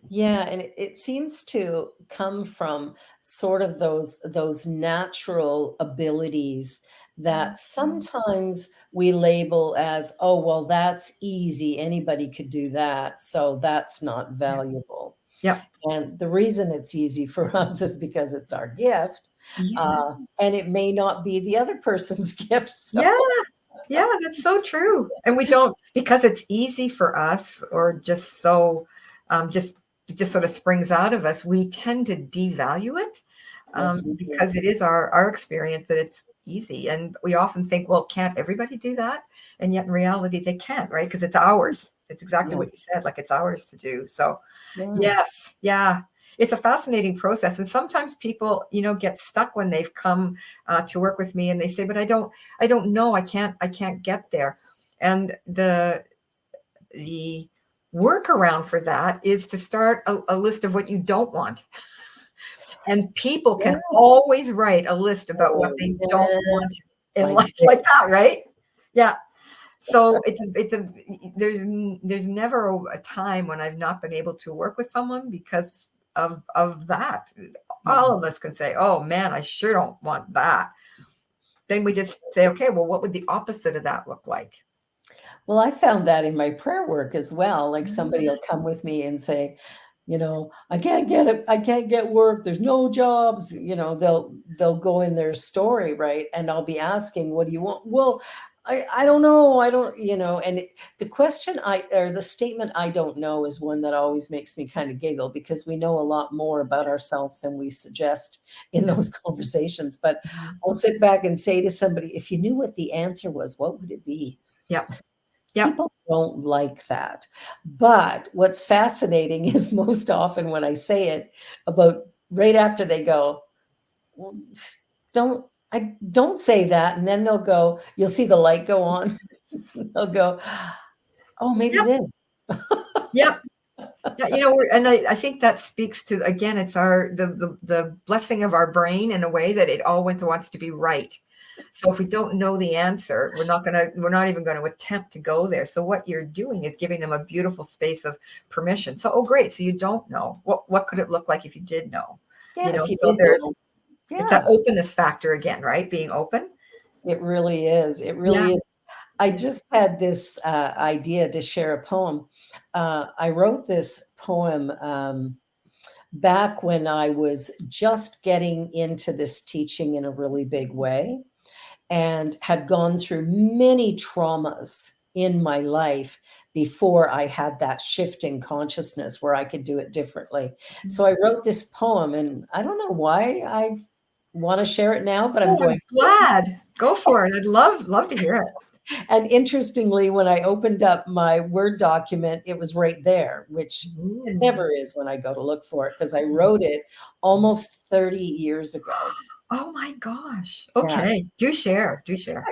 [SPEAKER 1] Yeah, and it seems to come from sort of those natural abilities that sometimes we label as, oh, well, that's easy. Anybody could do that. So that's not valuable.
[SPEAKER 2] Yeah.
[SPEAKER 1] And the reason it's easy for us is because it's our gift.
[SPEAKER 2] Yes.
[SPEAKER 1] And it may not be the other person's gift. So.
[SPEAKER 2] Yeah, that's so true. And we don't, because it's easy for us, or just so, just sort of springs out of us, we tend to devalue it,
[SPEAKER 1] Yes, we do.
[SPEAKER 2] because it is our experience that it's easy. And we often think, well, can't everybody do that? And yet in reality, they can't, right? Because it's ours. It's exactly what you said, like it's ours to do. So yes, yeah. It's a fascinating process. And sometimes people, get stuck when they've come to work with me and they say, but I don't know. I can't get there. And the workaround for that is to start a list of what you don't want. And people can always write a list about what they don't want in life, like that, right? Yeah. So there's never a time when I've not been able to work with someone because of that. All of us can say, oh man, I sure don't want that. Then we just say, okay, well, what would the opposite of that look like?
[SPEAKER 1] Well, I found that in my prayer work as well. Like somebody will come with me and say, I can't get it. I can't get work. There's no jobs. They'll go in their story, right? And I'll be asking, what do you want? Well, I don't know. I don't, and the question or the statement, I don't know, is one that always makes me kind of giggle, because we know a lot more about ourselves than we suggest in those conversations. But I'll sit back and say to somebody, if you knew what the answer was, what would it be?
[SPEAKER 2] Yep.
[SPEAKER 1] People don't like that. But what's fascinating is most often when I say it, about right after they go, well, don't say that. And then they'll go, you'll see the light go on. They'll go, oh, maybe this.
[SPEAKER 2] Yep. Yeah, and I think that speaks to, again, it's the blessing of our brain in a way that it always wants to be right. So if we don't know the answer, we're not even going to attempt to go there. So what you're doing is giving them a beautiful space of permission. So, oh, great. So you don't know. What could it look like if you did know? So it's that openness factor again, right? Being open.
[SPEAKER 1] It really is. It really is. I just had this idea to share a poem. I wrote this poem back when I was just getting into this teaching in a really big way. and had gone through many traumas in my life before I had that shift in consciousness where I could do it differently. So I wrote this poem, and I don't know why I want to share it now, but I'm
[SPEAKER 2] Oh, I'm
[SPEAKER 1] going to.
[SPEAKER 2] glad. Go for it. I'd love to hear it.
[SPEAKER 1] And interestingly, when I opened up my Word document, it was right there, which it
[SPEAKER 2] Ooh.
[SPEAKER 1] never is when I go to look for it, because I wrote it almost 30 years ago.
[SPEAKER 2] Oh my gosh.
[SPEAKER 1] Yeah.
[SPEAKER 2] Okay. Do share. Do share.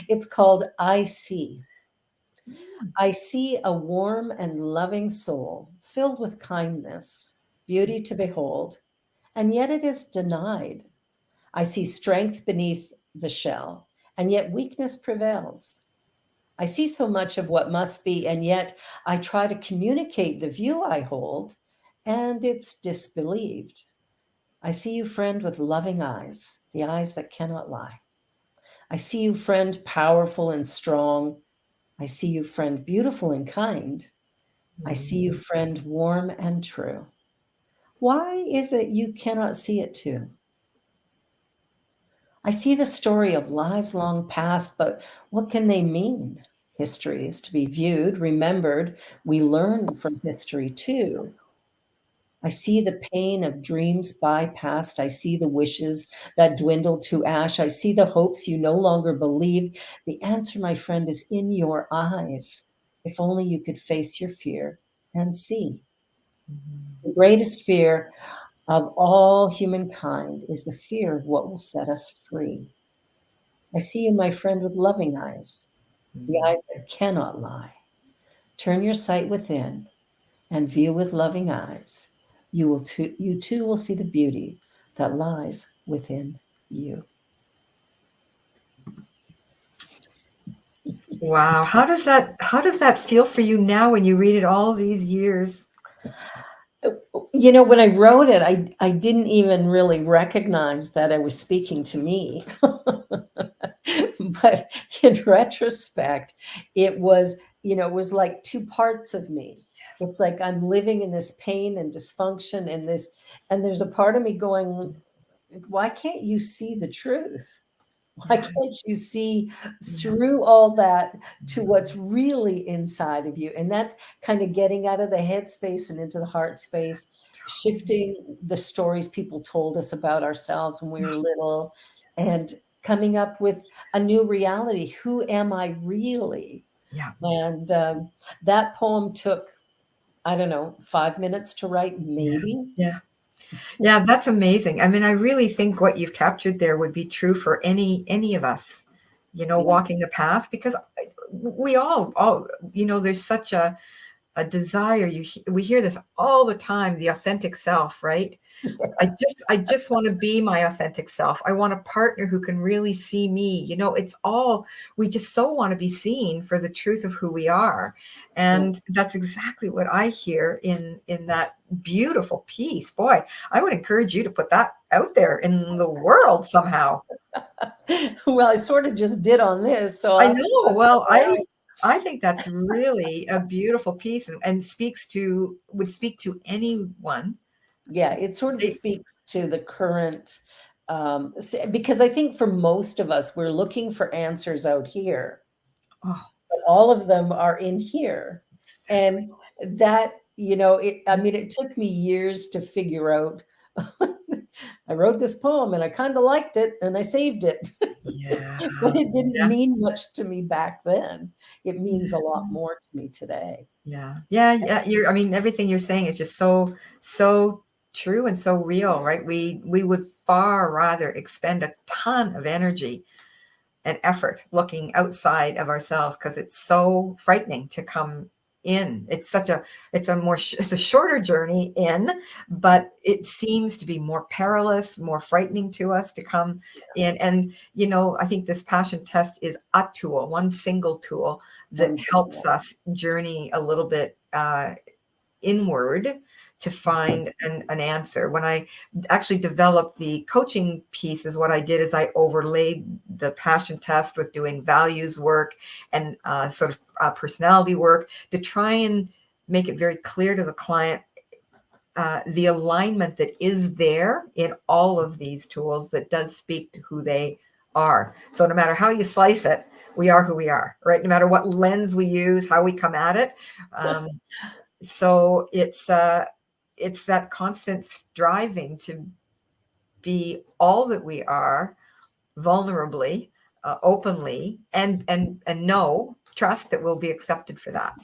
[SPEAKER 1] It's called I See.
[SPEAKER 2] Mm.
[SPEAKER 1] I see a warm and loving soul filled with kindness, beauty to behold, and yet it is denied. I see strength beneath the shell, and yet weakness prevails. I see so much of what must be, and yet I try to communicate the view I hold, and it's disbelieved. I see you, friend, with loving eyes, the eyes that cannot lie. I see you, friend, powerful and strong. I see you, friend, beautiful and kind. I see you, friend, warm and true. Why is it you cannot see it too? I see the story of lives long past, but what can they mean? History is to be viewed, remembered. We learn from history too. I see the pain of dreams bypassed. I see the wishes that dwindle to ash. I see the hopes you no longer believe. The answer, my friend, is in your eyes. If only you could face your fear and see. The greatest fear of all humankind is the fear of what will set us free. I see you, my friend, with loving eyes, the eyes that cannot lie. Turn your sight within and view with loving eyes. You too will see the beauty that lies within you.
[SPEAKER 2] Wow. How does that feel for you now when you read it all these years?
[SPEAKER 1] You know, when I wrote it, I didn't even really recognize that I was speaking to me. But in retrospect, it was, it was like two parts of me. It's like I'm living in this pain and dysfunction and this, and there's a part of me going, why can't you see the truth? Why
[SPEAKER 2] Yeah.
[SPEAKER 1] can't you see through all that to what's really inside of you? And that's kind of getting out of the head space and into the heart space, shifting the stories people told us about ourselves when we were little, and coming up with a new reality. Who am I really?
[SPEAKER 2] Yeah.
[SPEAKER 1] And that poem took, I don't know, 5 minutes to write,
[SPEAKER 2] Yeah.
[SPEAKER 1] maybe.
[SPEAKER 2] Yeah. Yeah, that's amazing. I mean, I really think what you've captured there would be true for any of us,
[SPEAKER 1] Yeah.
[SPEAKER 2] walking the path, because we all, there's such a desire. We hear this all the time, the authentic self, right? I just want to be my authentic self. I want a partner who can really see me. It's all, we just so want to be seen for the truth of who we are. And that's exactly what I hear in that beautiful piece. Boy, I would encourage you to put that out there in the world somehow.
[SPEAKER 1] Well, I sort of just did on this, so
[SPEAKER 2] I
[SPEAKER 1] I'll have to
[SPEAKER 2] know.
[SPEAKER 1] put
[SPEAKER 2] Well,
[SPEAKER 1] somewhere else.
[SPEAKER 2] I think that's really a beautiful piece, and would speak to anyone.
[SPEAKER 1] Yeah, it sort of
[SPEAKER 2] They,
[SPEAKER 1] speaks to the current, because I think for most of us, we're looking for answers out here,
[SPEAKER 2] oh,
[SPEAKER 1] but all of them are in here. And that, I mean, it took me years to figure out. I wrote this poem and I kind of liked it and I saved it.
[SPEAKER 2] yeah.
[SPEAKER 1] But it didn't
[SPEAKER 2] Yeah.
[SPEAKER 1] mean much to me back then. It means a lot more to me today.
[SPEAKER 2] Yeah. Yeah. Yeah. I mean, everything you're saying is just so true and so real, right? We would far rather expend a ton of energy and effort looking outside of ourselves, because it's so frightening to come in. It's a shorter journey in, but it seems to be more perilous, more frightening to us to come in. And I think this passion test is a tool, one single tool that
[SPEAKER 1] One thing.
[SPEAKER 2] helps us journey a little bit inward to find an answer. When I actually developed the coaching piece, is what I did is I overlaid the passion test with doing values work and sort of personality work to try and make it very clear to the client the alignment that is there in all of these tools that does speak to who they are. So no matter how you slice it, we are who we are, right? No matter what lens we use, how we come at it. Um, so it's that constant striving to be all that we are, vulnerably, openly, and trust that we'll be accepted for that.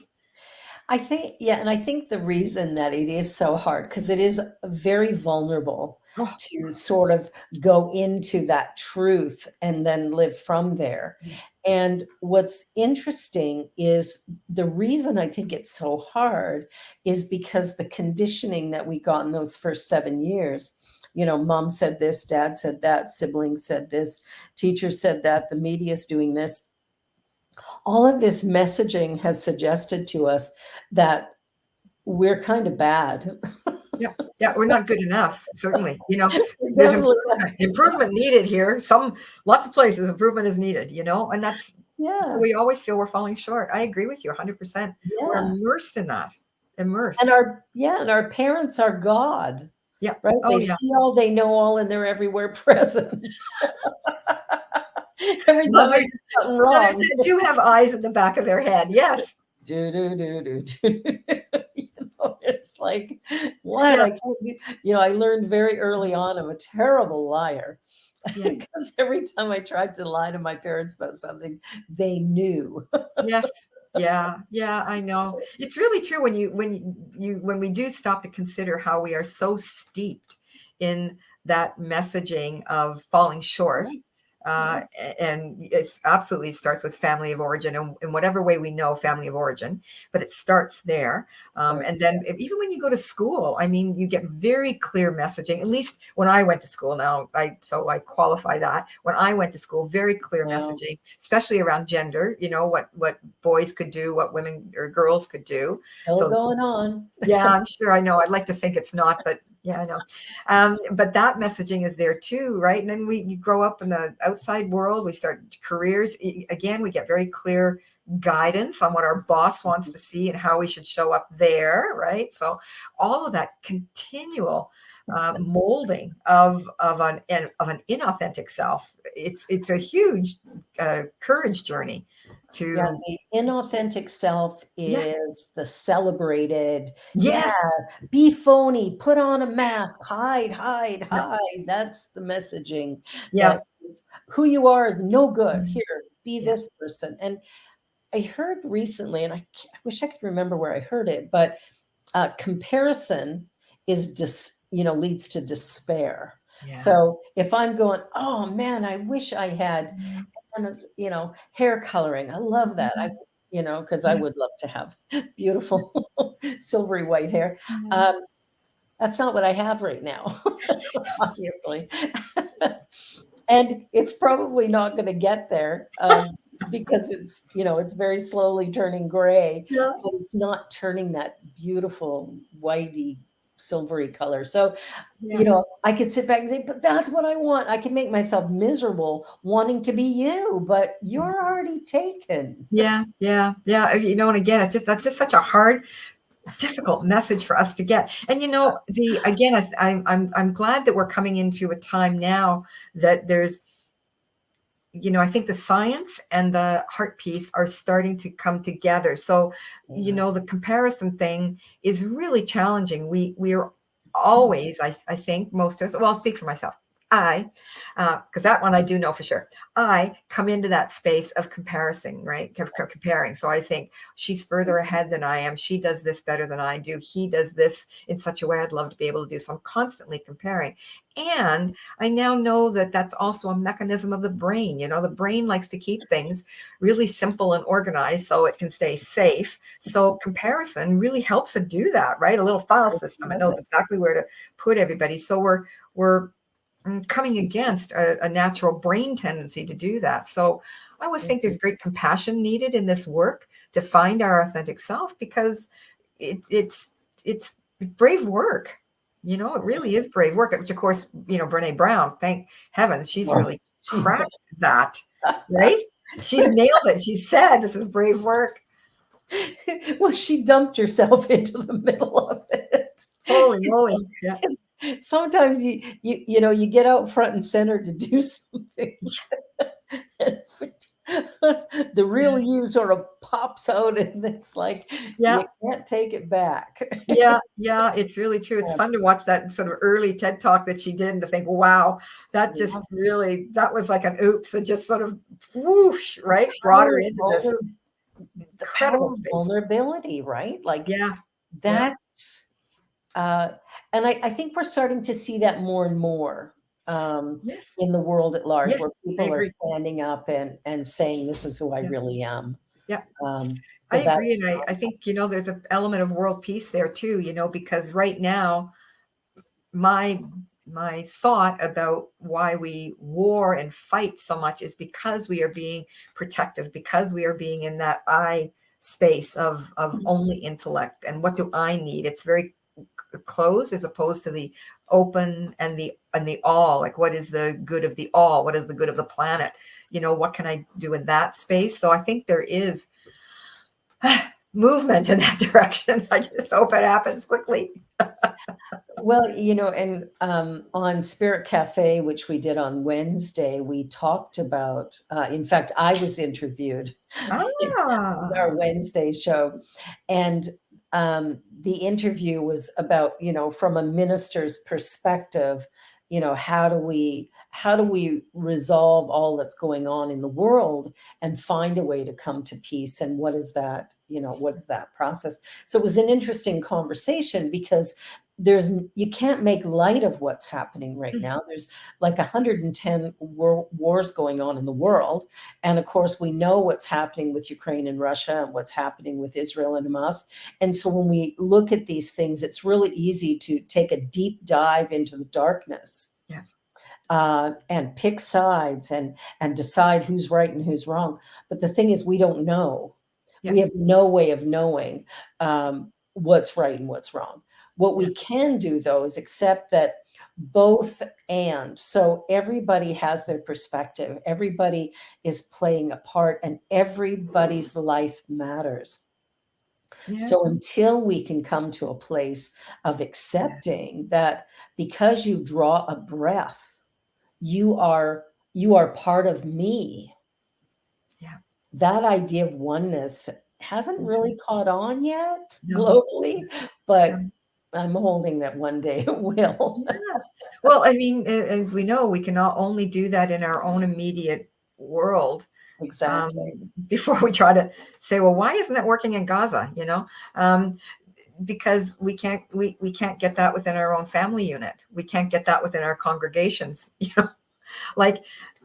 [SPEAKER 1] I think, yeah, and I think the reason that it is so hard, because it is very vulnerable
[SPEAKER 2] Oh,
[SPEAKER 1] to sort of go into that truth and then live from there. And what's interesting is the reason I think it's so hard is because the conditioning that we got in those first 7 years, mom said this, dad said that, siblings said this, teacher said that, the media's doing this. All of this messaging has suggested to us that we're kind of bad.
[SPEAKER 2] yeah, yeah, we're not good enough. Certainly,
[SPEAKER 1] We're
[SPEAKER 2] there's
[SPEAKER 1] definitely not.
[SPEAKER 2] improvement needed here. Lots of places improvement is needed. And that's so
[SPEAKER 1] Yeah,
[SPEAKER 2] we always feel we're falling short. I agree with you 100%. We're
[SPEAKER 1] yeah.
[SPEAKER 2] immersed in that.
[SPEAKER 1] And
[SPEAKER 2] Immersed.
[SPEAKER 1] our parents are God,
[SPEAKER 2] Yeah.
[SPEAKER 1] right?
[SPEAKER 2] Oh
[SPEAKER 1] They
[SPEAKER 2] yeah.
[SPEAKER 1] see all, they know all, and they're everywhere present. Every time I
[SPEAKER 2] Mothers,
[SPEAKER 1] do something
[SPEAKER 2] mothers
[SPEAKER 1] wrong,
[SPEAKER 2] do have eyes in the back of their head. Yes.
[SPEAKER 1] do, do, do, do, do. It's like, what?
[SPEAKER 2] Yeah.
[SPEAKER 1] I can't do, I learned very early on I'm a terrible liar.
[SPEAKER 2] Yeah.
[SPEAKER 1] Because every time I tried to lie to my parents about something, they knew.
[SPEAKER 2] Yes. Yeah. Yeah. I know. It's really true when we do stop to consider how we are so steeped in that messaging of falling short.
[SPEAKER 1] Yeah.
[SPEAKER 2] And it's absolutely starts with family of origin, and in whatever way we know family of origin, but it starts there. And then even when you go to school, I mean, you get very clear messaging. At least when I went to school, now I qualify that. When I went to school, very clear
[SPEAKER 1] Wow.
[SPEAKER 2] messaging, especially around gender. What boys could do, what women or girls could do.
[SPEAKER 1] Still
[SPEAKER 2] So
[SPEAKER 1] going on.
[SPEAKER 2] yeah, I'm sure. I know. I'd like to think it's not, but yeah, I know. But that messaging is there too, right? And then you grow up in the outside world. We start careers. Again, we get very clear guidance on what our boss wants to see and how we should show up there, right? So all of that continual molding of an inauthentic self. It's a huge courage journey to.
[SPEAKER 1] Yeah, the inauthentic self
[SPEAKER 2] Yeah.
[SPEAKER 1] is the celebrated, yeah,
[SPEAKER 2] Yes.
[SPEAKER 1] be phony, put on a mask, hide, hide,
[SPEAKER 2] Yeah.
[SPEAKER 1] hide. That's the messaging
[SPEAKER 2] Yeah.
[SPEAKER 1] that who you are is no good.
[SPEAKER 2] Mhm.
[SPEAKER 1] Here, be
[SPEAKER 2] Yeah.
[SPEAKER 1] this person. And I heard recently, and I wish I could remember where I heard it, but comparison is leads to despair.
[SPEAKER 2] Yeah.
[SPEAKER 1] So if I'm going, oh man, I wish I had, and it's, hair coloring. I love that. Because I
[SPEAKER 2] Yeah.
[SPEAKER 1] would love to have beautiful silvery white hair.
[SPEAKER 2] Mhm.
[SPEAKER 1] That's not what I have right now, obviously. And it's probably not going to get there because it's very slowly turning gray,
[SPEAKER 2] Yeah.
[SPEAKER 1] but it's not turning that beautiful whitey silvery color. So,
[SPEAKER 2] Yeah.
[SPEAKER 1] I could sit back and say, but that's what I want. I can make myself miserable wanting to be you, but you're already taken.
[SPEAKER 2] Yeah. Yeah. Yeah. And again, that's just such a hard, difficult message for us to get. And I'm glad that we're coming into a time now that there's, I think the science and the heart piece are starting to come together. So, the comparison thing is really challenging. We are always, I think most of us, well, I'll speak for myself. Because that one I do know for sure. I come into that space of comparison, right? Comparing. So I think she's further ahead than I am. She does this better than I do. He does this in such a way I'd love to be able to do. So I'm constantly comparing. And I now know that that's also a mechanism of the brain. The brain likes to keep things really simple and organized so it can stay safe. So comparison really helps it do that, right? A little file system. It knows exactly where to put everybody. So we're coming against a natural brain tendency to do that. So I always think there's great compassion needed in this work to find our authentic self, because it's brave work. It really is brave work, which of course, Brene Brown, thank heavens, she's really cracked that, right? She's nailed it. She said, this is brave work.
[SPEAKER 1] Well, she dumped herself into the middle of it. it.
[SPEAKER 2] Holy moly. Yeah.
[SPEAKER 1] Sometimes you get out front and center to do something. The real you sort of pops out, and it's like you
[SPEAKER 2] Yeah.
[SPEAKER 1] can't take it back.
[SPEAKER 2] Yeah. Yeah. It's really true. It's fun to watch that sort of early TED talk that she did and to think, wow, that just really, that was like an oops. It just sort of whoosh, right? Brought her into this
[SPEAKER 1] The power
[SPEAKER 2] incredible
[SPEAKER 1] of
[SPEAKER 2] space.
[SPEAKER 1] vulnerability, right? Like
[SPEAKER 2] Yeah. Yeah.
[SPEAKER 1] that's and I think we're starting to see that more and more
[SPEAKER 2] Yes.
[SPEAKER 1] in the world at large,
[SPEAKER 2] Yes.
[SPEAKER 1] where
[SPEAKER 2] I
[SPEAKER 1] people are
[SPEAKER 2] agree.
[SPEAKER 1] standing up and saying, "This is who I
[SPEAKER 2] Yeah.
[SPEAKER 1] really am."
[SPEAKER 2] Yeah. I
[SPEAKER 1] So
[SPEAKER 2] agree.
[SPEAKER 1] that's
[SPEAKER 2] And I think, there's an element of world peace there too, because right now, my my thought about why we war and fight so much is because we are being protective, because we are being in that I space of only intellect. And what do I need? It's very closed as opposed to the open and the all. Like, what is the good of the all? What is the good of the planet? What can I do in that space? So I think there is movement in that direction. I just hope it happens quickly.
[SPEAKER 1] well, and on Spirit Cafe, which we did on Wednesday, we talked about. In fact, I was interviewed in our
[SPEAKER 2] Ah,
[SPEAKER 1] Wednesday show, and the interview was about, from a minister's perspective, how do we resolve all that's going on in the world and find a way to come to peace, and what's that process? So it was an interesting conversation because you can't make light of what's happening right now. There's like 110 wars going on in the world, and of course we know what's happening with Ukraine and Russia and what's happening with Israel and Hamas. And so when we look at these things, it's really easy to take a deep dive into the darkness,
[SPEAKER 2] yeah,
[SPEAKER 1] and pick sides and decide who's right and who's wrong. But the thing is, we don't know.
[SPEAKER 2] yeah,
[SPEAKER 1] We have no way of knowing what's right and what's wrong. What
[SPEAKER 2] yeah,
[SPEAKER 1] we can do, though, is accept that both and. So everybody has their perspective, everybody is playing a part, and everybody's life matters.
[SPEAKER 2] yeah,
[SPEAKER 1] So until we can come to a place of
[SPEAKER 2] yeah,
[SPEAKER 1] accepting that because you draw a breath, you are part of me,
[SPEAKER 2] yeah.
[SPEAKER 1] that idea of oneness hasn't
[SPEAKER 2] Mhm.
[SPEAKER 1] really caught on yet
[SPEAKER 2] No,
[SPEAKER 1] globally, but
[SPEAKER 2] no.
[SPEAKER 1] I'm holding that one day it will.
[SPEAKER 2] Yeah. Well, I mean, as we know, we can not only do that in our own immediate world,
[SPEAKER 1] Exactly.
[SPEAKER 2] before we try to say, well, why isn't it working in Gaza? Because we can't get that within our own family unit. We can't get that within our congregations. Like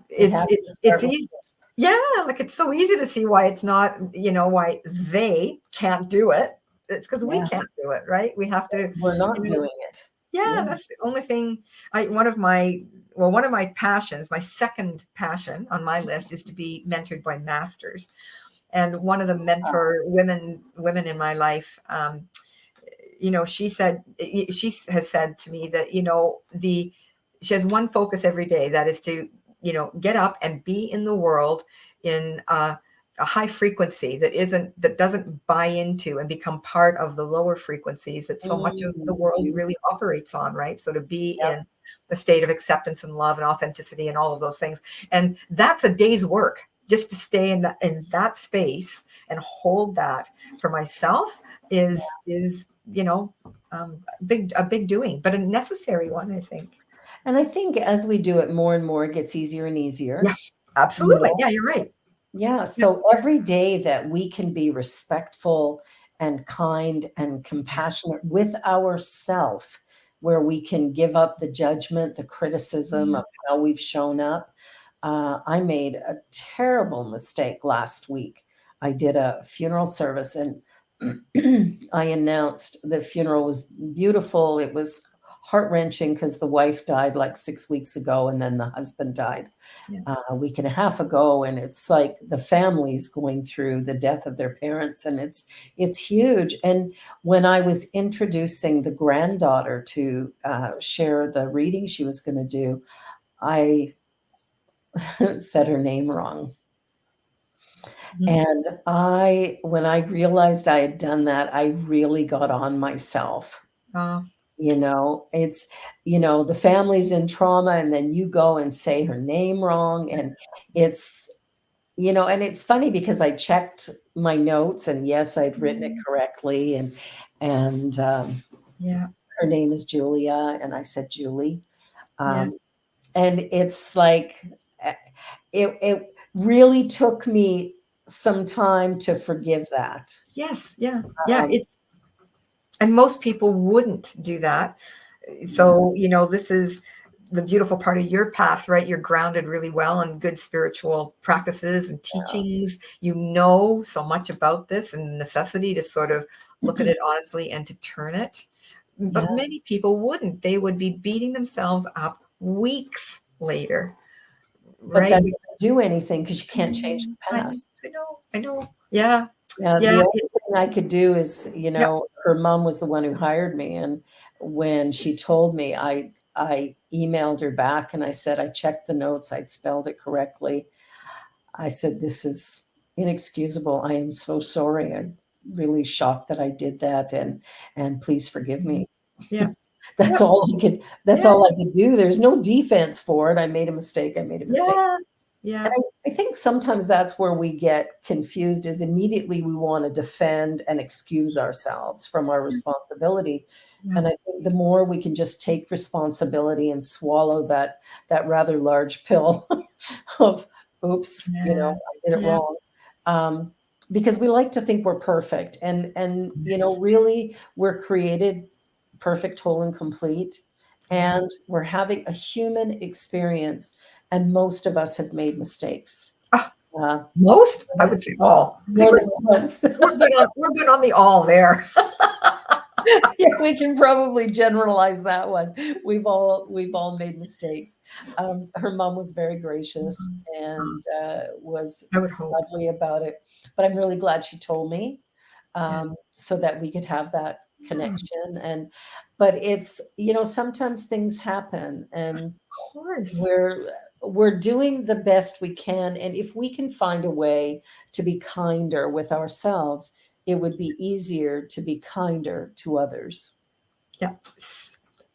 [SPEAKER 1] It
[SPEAKER 2] it's
[SPEAKER 1] has to
[SPEAKER 2] it's
[SPEAKER 1] start
[SPEAKER 2] it's
[SPEAKER 1] with
[SPEAKER 2] easy. Yeah, like it's so easy to see why it's not, why they can't do it. It's because we
[SPEAKER 1] yeah,
[SPEAKER 2] can't do it, right? We have to,
[SPEAKER 1] we're
[SPEAKER 2] you
[SPEAKER 1] not
[SPEAKER 2] know,
[SPEAKER 1] doing it.
[SPEAKER 2] yeah,
[SPEAKER 1] Yeah.
[SPEAKER 2] that's the only thing. One of my passions, my second passion on my list is to be mentored by masters. And one of the mentor women in my life, she has said to me that, she has one focus every day, that is to, get up and be in the world in a high frequency that doesn't buy into and become part of the lower frequencies that so much of the world
[SPEAKER 1] Beautiful.
[SPEAKER 2] really operates on, right? So to be
[SPEAKER 1] Yep.
[SPEAKER 2] in the state of acceptance and love and authenticity and all of those things. And that's a day's work, just to stay in that space and hold that for myself is a big doing, but a necessary one, I think.
[SPEAKER 1] And I think as we do it more and more, it gets easier and
[SPEAKER 2] Yeah,
[SPEAKER 1] easier. You
[SPEAKER 2] absolutely.
[SPEAKER 1] know?
[SPEAKER 2] Yeah, you're right.
[SPEAKER 1] Yeah.
[SPEAKER 2] Yeah,
[SPEAKER 1] So every day that we can be respectful and kind and
[SPEAKER 2] yeah,
[SPEAKER 1] compassionate with ourself, where we can give up the judgment, the criticism
[SPEAKER 2] yeah,
[SPEAKER 1] of how we've shown up. I made a terrible mistake last week. I did a funeral service, and I announced the funeral was beautiful. It was heart wrenching because the wife died like 6 weeks ago, and then the husband died
[SPEAKER 2] yeah,
[SPEAKER 1] a week and a half ago. And it's like the family's going through the death of their parents, and it's huge. And when I was introducing the granddaughter to share the reading she was going to do, I said her name wrong.
[SPEAKER 2] mhm,
[SPEAKER 1] And when I realized I had done that, I really got on myself.
[SPEAKER 2] Oh,
[SPEAKER 1] It's, the family's in trauma, and then you go and say her name wrong. And it's, and it's funny because I checked my notes, and yes, I'd written it correctly. And
[SPEAKER 2] yeah,
[SPEAKER 1] her name is Julia, and I said Julie.
[SPEAKER 2] yeah.
[SPEAKER 1] Um, and it's like, uh, it really took me some time to forgive that.
[SPEAKER 2] Yes, yeah, yeah.
[SPEAKER 1] Um,
[SPEAKER 2] And most people wouldn't do that.
[SPEAKER 1] yeah,
[SPEAKER 2] So, this is the beautiful part of your path, right? You're grounded really well in good spiritual practices and teachings. You know so much about this and the necessity to sort of look at it honestly and to turn it. But
[SPEAKER 1] yeah.
[SPEAKER 2] many people wouldn't. They would be beating themselves up weeks later,
[SPEAKER 1] But
[SPEAKER 2] right?
[SPEAKER 1] that doesn't do anything because you can't change the
[SPEAKER 2] I know,
[SPEAKER 1] past.
[SPEAKER 2] I know, I know. Yeah,
[SPEAKER 1] Yeah,
[SPEAKER 2] yeah,
[SPEAKER 1] the only
[SPEAKER 2] it's,
[SPEAKER 1] thing I could do is,
[SPEAKER 2] yeah.
[SPEAKER 1] her mom was the one who hired me, and when she told me, I emailed her back and I said, "I checked the notes, I'd spelled it correctly." I said, "This is inexcusable. I am so sorry. I'm really shocked that I did that, and please forgive me."
[SPEAKER 2] Yeah,
[SPEAKER 1] That's
[SPEAKER 2] yeah,
[SPEAKER 1] all that's
[SPEAKER 2] yeah,
[SPEAKER 1] all I could do. There's no defense for it. I made a mistake. I made a mistake.
[SPEAKER 2] yeah,
[SPEAKER 1] And
[SPEAKER 2] yeah.
[SPEAKER 1] I think sometimes that's where we get confused, is immediately we want to defend and excuse ourselves from our responsibility.
[SPEAKER 2] Yeah.
[SPEAKER 1] And I think the more we can just take responsibility and swallow that rather large pill of, oops,
[SPEAKER 2] Yeah.
[SPEAKER 1] I did it
[SPEAKER 2] Yeah.
[SPEAKER 1] wrong. Um, because we like to think we're perfect. And
[SPEAKER 2] Yes.
[SPEAKER 1] really we're created perfect, whole, and complete.
[SPEAKER 2] Yeah.
[SPEAKER 1] And we're having a human experience, and most of us have made mistakes.
[SPEAKER 2] Ah,
[SPEAKER 1] Uh,
[SPEAKER 2] most? I would say all. I think
[SPEAKER 1] more than once.
[SPEAKER 2] we're good on the all there.
[SPEAKER 1] Yeah, we can probably generalize that one. We've all made mistakes. Her mom was very gracious and was
[SPEAKER 2] I would hope.
[SPEAKER 1] lovely about it, but I'm really glad she told me,
[SPEAKER 2] Yeah.
[SPEAKER 1] so that we could have that
[SPEAKER 2] Yeah,
[SPEAKER 1] connection. But it's, sometimes things happen, and
[SPEAKER 2] of course.
[SPEAKER 1] we're doing the best we can, and if we can find a way to be kinder with ourselves, it would be easier to be kinder to others.
[SPEAKER 2] Yeah.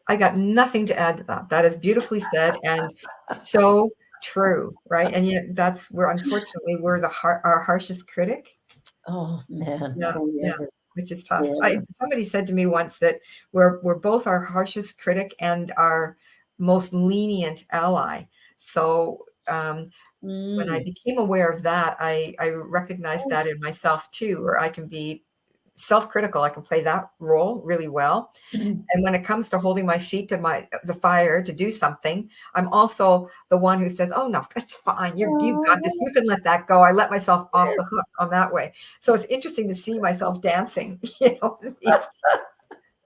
[SPEAKER 2] I got nothing to add to that. That is beautifully said and so true, right? And yet that's where unfortunately we're our harshest critic.
[SPEAKER 1] Oh, man,
[SPEAKER 2] Yeah,
[SPEAKER 1] are we
[SPEAKER 2] yeah,
[SPEAKER 1] ever,
[SPEAKER 2] which is tough.
[SPEAKER 1] ever.
[SPEAKER 2] Somebody said to me once that we're both our harshest critic and our most lenient ally. So when I
[SPEAKER 1] Mm.
[SPEAKER 2] became aware of that, I recognized that in myself too, where I can be self-critical. I can play that role really well. And when it comes to holding my feet to the fire to do something, I'm also the one who says, "Oh no, that's fine. You've got this. You can let that go." I let myself off the hook on that way. So it's interesting to see myself dancing. These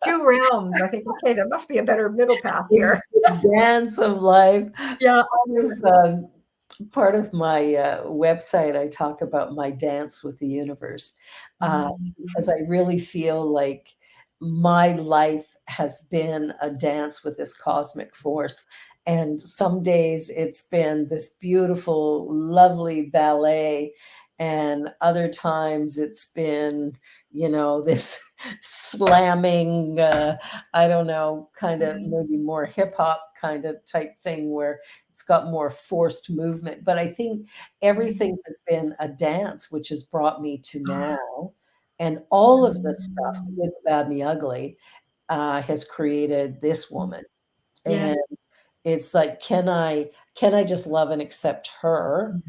[SPEAKER 2] two realms. I think, okay, there must be a better middle path
[SPEAKER 1] It's
[SPEAKER 2] here.
[SPEAKER 1] the dance of life.
[SPEAKER 2] Yeah.
[SPEAKER 1] Part of my website, I talk about my dance with the universe,
[SPEAKER 2] Mhm.
[SPEAKER 1] because I really feel like my life has been a dance with this cosmic force. And some days it's been this beautiful, lovely ballet. And other times it's been, this slamming, I don't know, kind of maybe more hip hop kind of type thing where it's got more forced movement. But I think everything has been a dance, which has brought me to now. And all of the stuff, the good, the bad, and the ugly, has created this woman. And
[SPEAKER 2] Yes.
[SPEAKER 1] it's like, can I just love and accept her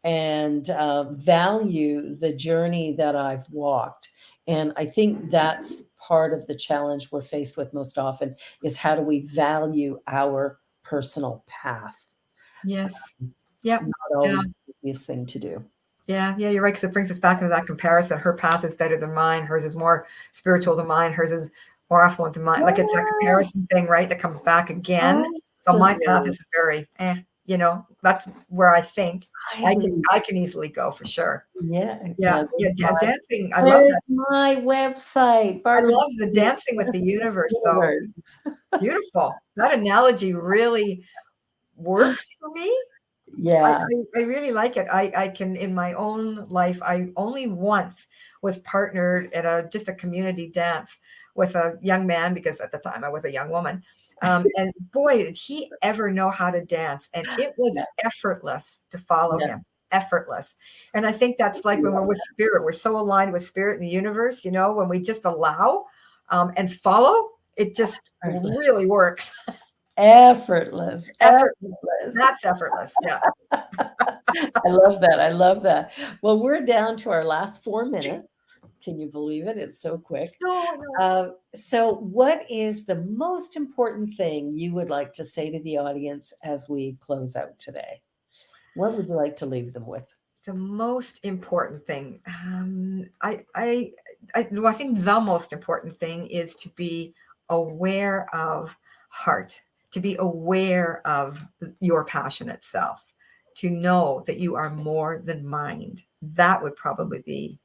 [SPEAKER 1] and value the journey that I've walked? And I think that's part of the challenge we're faced with most often, is how do we value our personal path?
[SPEAKER 2] Yes. Yep.
[SPEAKER 1] Not
[SPEAKER 2] Yeah.
[SPEAKER 1] always the easiest thing to do.
[SPEAKER 2] Yeah, yeah, you're right. Because it brings us back into that comparison. Her path is better than mine. Hers is more spiritual than mine. Hers is more affluent than mine. Like it's that
[SPEAKER 1] Yeah,
[SPEAKER 2] comparison thing, right? That comes back again. So my path
[SPEAKER 1] constantly.
[SPEAKER 2] is very, that's where I think
[SPEAKER 1] I
[SPEAKER 2] I
[SPEAKER 1] agree.
[SPEAKER 2] can easily go for sure.
[SPEAKER 1] Yeah,
[SPEAKER 2] Yeah,
[SPEAKER 1] yeah,
[SPEAKER 2] yeah. Dancing. I love
[SPEAKER 1] there's
[SPEAKER 2] that.
[SPEAKER 1] my website,
[SPEAKER 2] I
[SPEAKER 1] Barbara
[SPEAKER 2] love the dancing with the universe, though.
[SPEAKER 1] Universe.
[SPEAKER 2] Beautiful. That analogy really works for me.
[SPEAKER 1] Yeah.
[SPEAKER 2] I really like it. I can, in my own life, I only once was partnered at just a community dance with a young man, because at the time I was a young woman. And boy, did he ever know how to dance. And it was
[SPEAKER 1] Yeah.
[SPEAKER 2] effortless to follow
[SPEAKER 1] Yeah.
[SPEAKER 2] him. Effortless. And I think that's like when we're with spirit, we're so aligned with spirit in the universe, when we just allow and follow, it just
[SPEAKER 1] Effortless.
[SPEAKER 2] really works.
[SPEAKER 1] Effortless.
[SPEAKER 2] Effortless. That's effortless. Yeah.
[SPEAKER 1] I love that. I love that. Well, we're down to our last 4 minutes. Can you believe it? It's so quick.
[SPEAKER 2] No.
[SPEAKER 1] So what is the most important thing you would like to say to the audience as we close out today? What would you like to leave them with?
[SPEAKER 2] The most important thing, I think the most important thing is to be aware of heart, to be aware of your passionate self, to know that you are more than mind. That would probably be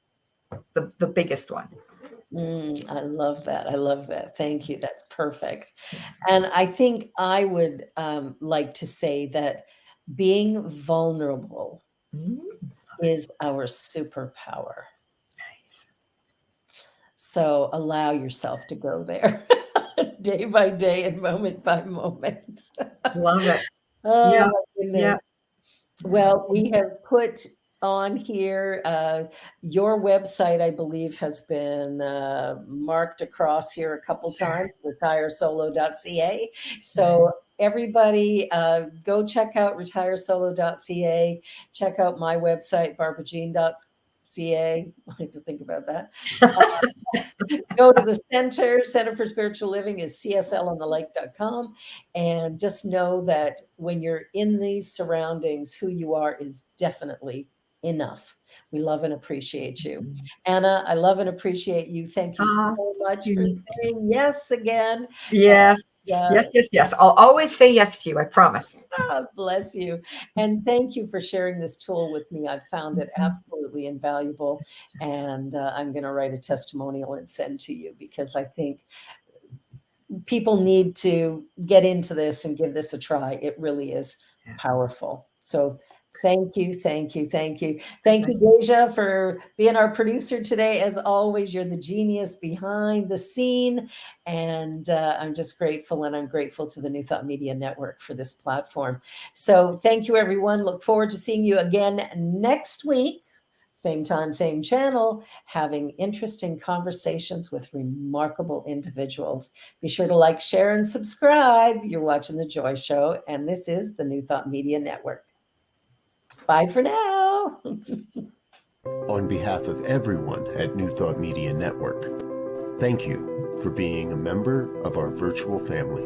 [SPEAKER 2] the biggest one.
[SPEAKER 1] I love that. I love that. Thank you. That's perfect. And I think I would like to say that being vulnerable is our superpower.
[SPEAKER 2] Nice.
[SPEAKER 1] So allow yourself to go there day by day and moment by moment.
[SPEAKER 2] Love it.
[SPEAKER 1] Oh,
[SPEAKER 2] Yeah.
[SPEAKER 1] my goodness.
[SPEAKER 2] Yeah.
[SPEAKER 1] Well, we have put on here your website, I believe, has been marked across here a couple times, retiresolo.ca. So everybody go check out retiresolo.ca. Check out my website, barbarajean.ca. I have to think about that. Go to the Center for Spiritual Living is cslonthelake.com. And just know that when you're in these surroundings, who you are is definitely enough. We love and appreciate you. Anna, I love and appreciate you. Thank you so much for saying yes again.
[SPEAKER 2] Yes.
[SPEAKER 1] And,
[SPEAKER 2] Yes. I'll always say yes to you. I promise.
[SPEAKER 1] God bless you. And thank you for sharing this tool with me. I've found it absolutely invaluable. And I'm going to write a testimonial and send to you because I think people need to get into this and give this a try. It really is powerful. So thank you. Thank you, Deja, for being our producer today. As always, you're the genius behind the scene. And I'm just grateful. And I'm grateful to the New Thought Media Network for this platform. So thank you, everyone. Look forward to seeing you again next week. Same time, same channel, having interesting conversations with remarkable individuals. Be sure to like, share, and subscribe. You're watching The Joy Show, and this is the New Thought Media Network. Bye for now.
[SPEAKER 3] On behalf of everyone at New Thought Media Network, thank you for being a member of our virtual family.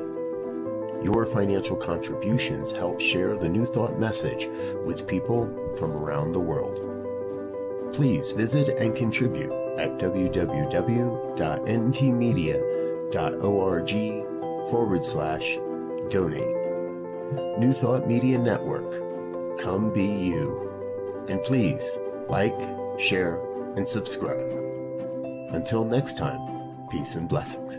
[SPEAKER 3] Your financial contributions help share the New Thought message with people from around the world. Please visit and contribute at www.ntmedia.org/donate. New Thought Media Network. Come be you. And please like, share, and subscribe. Until next time, peace and blessings.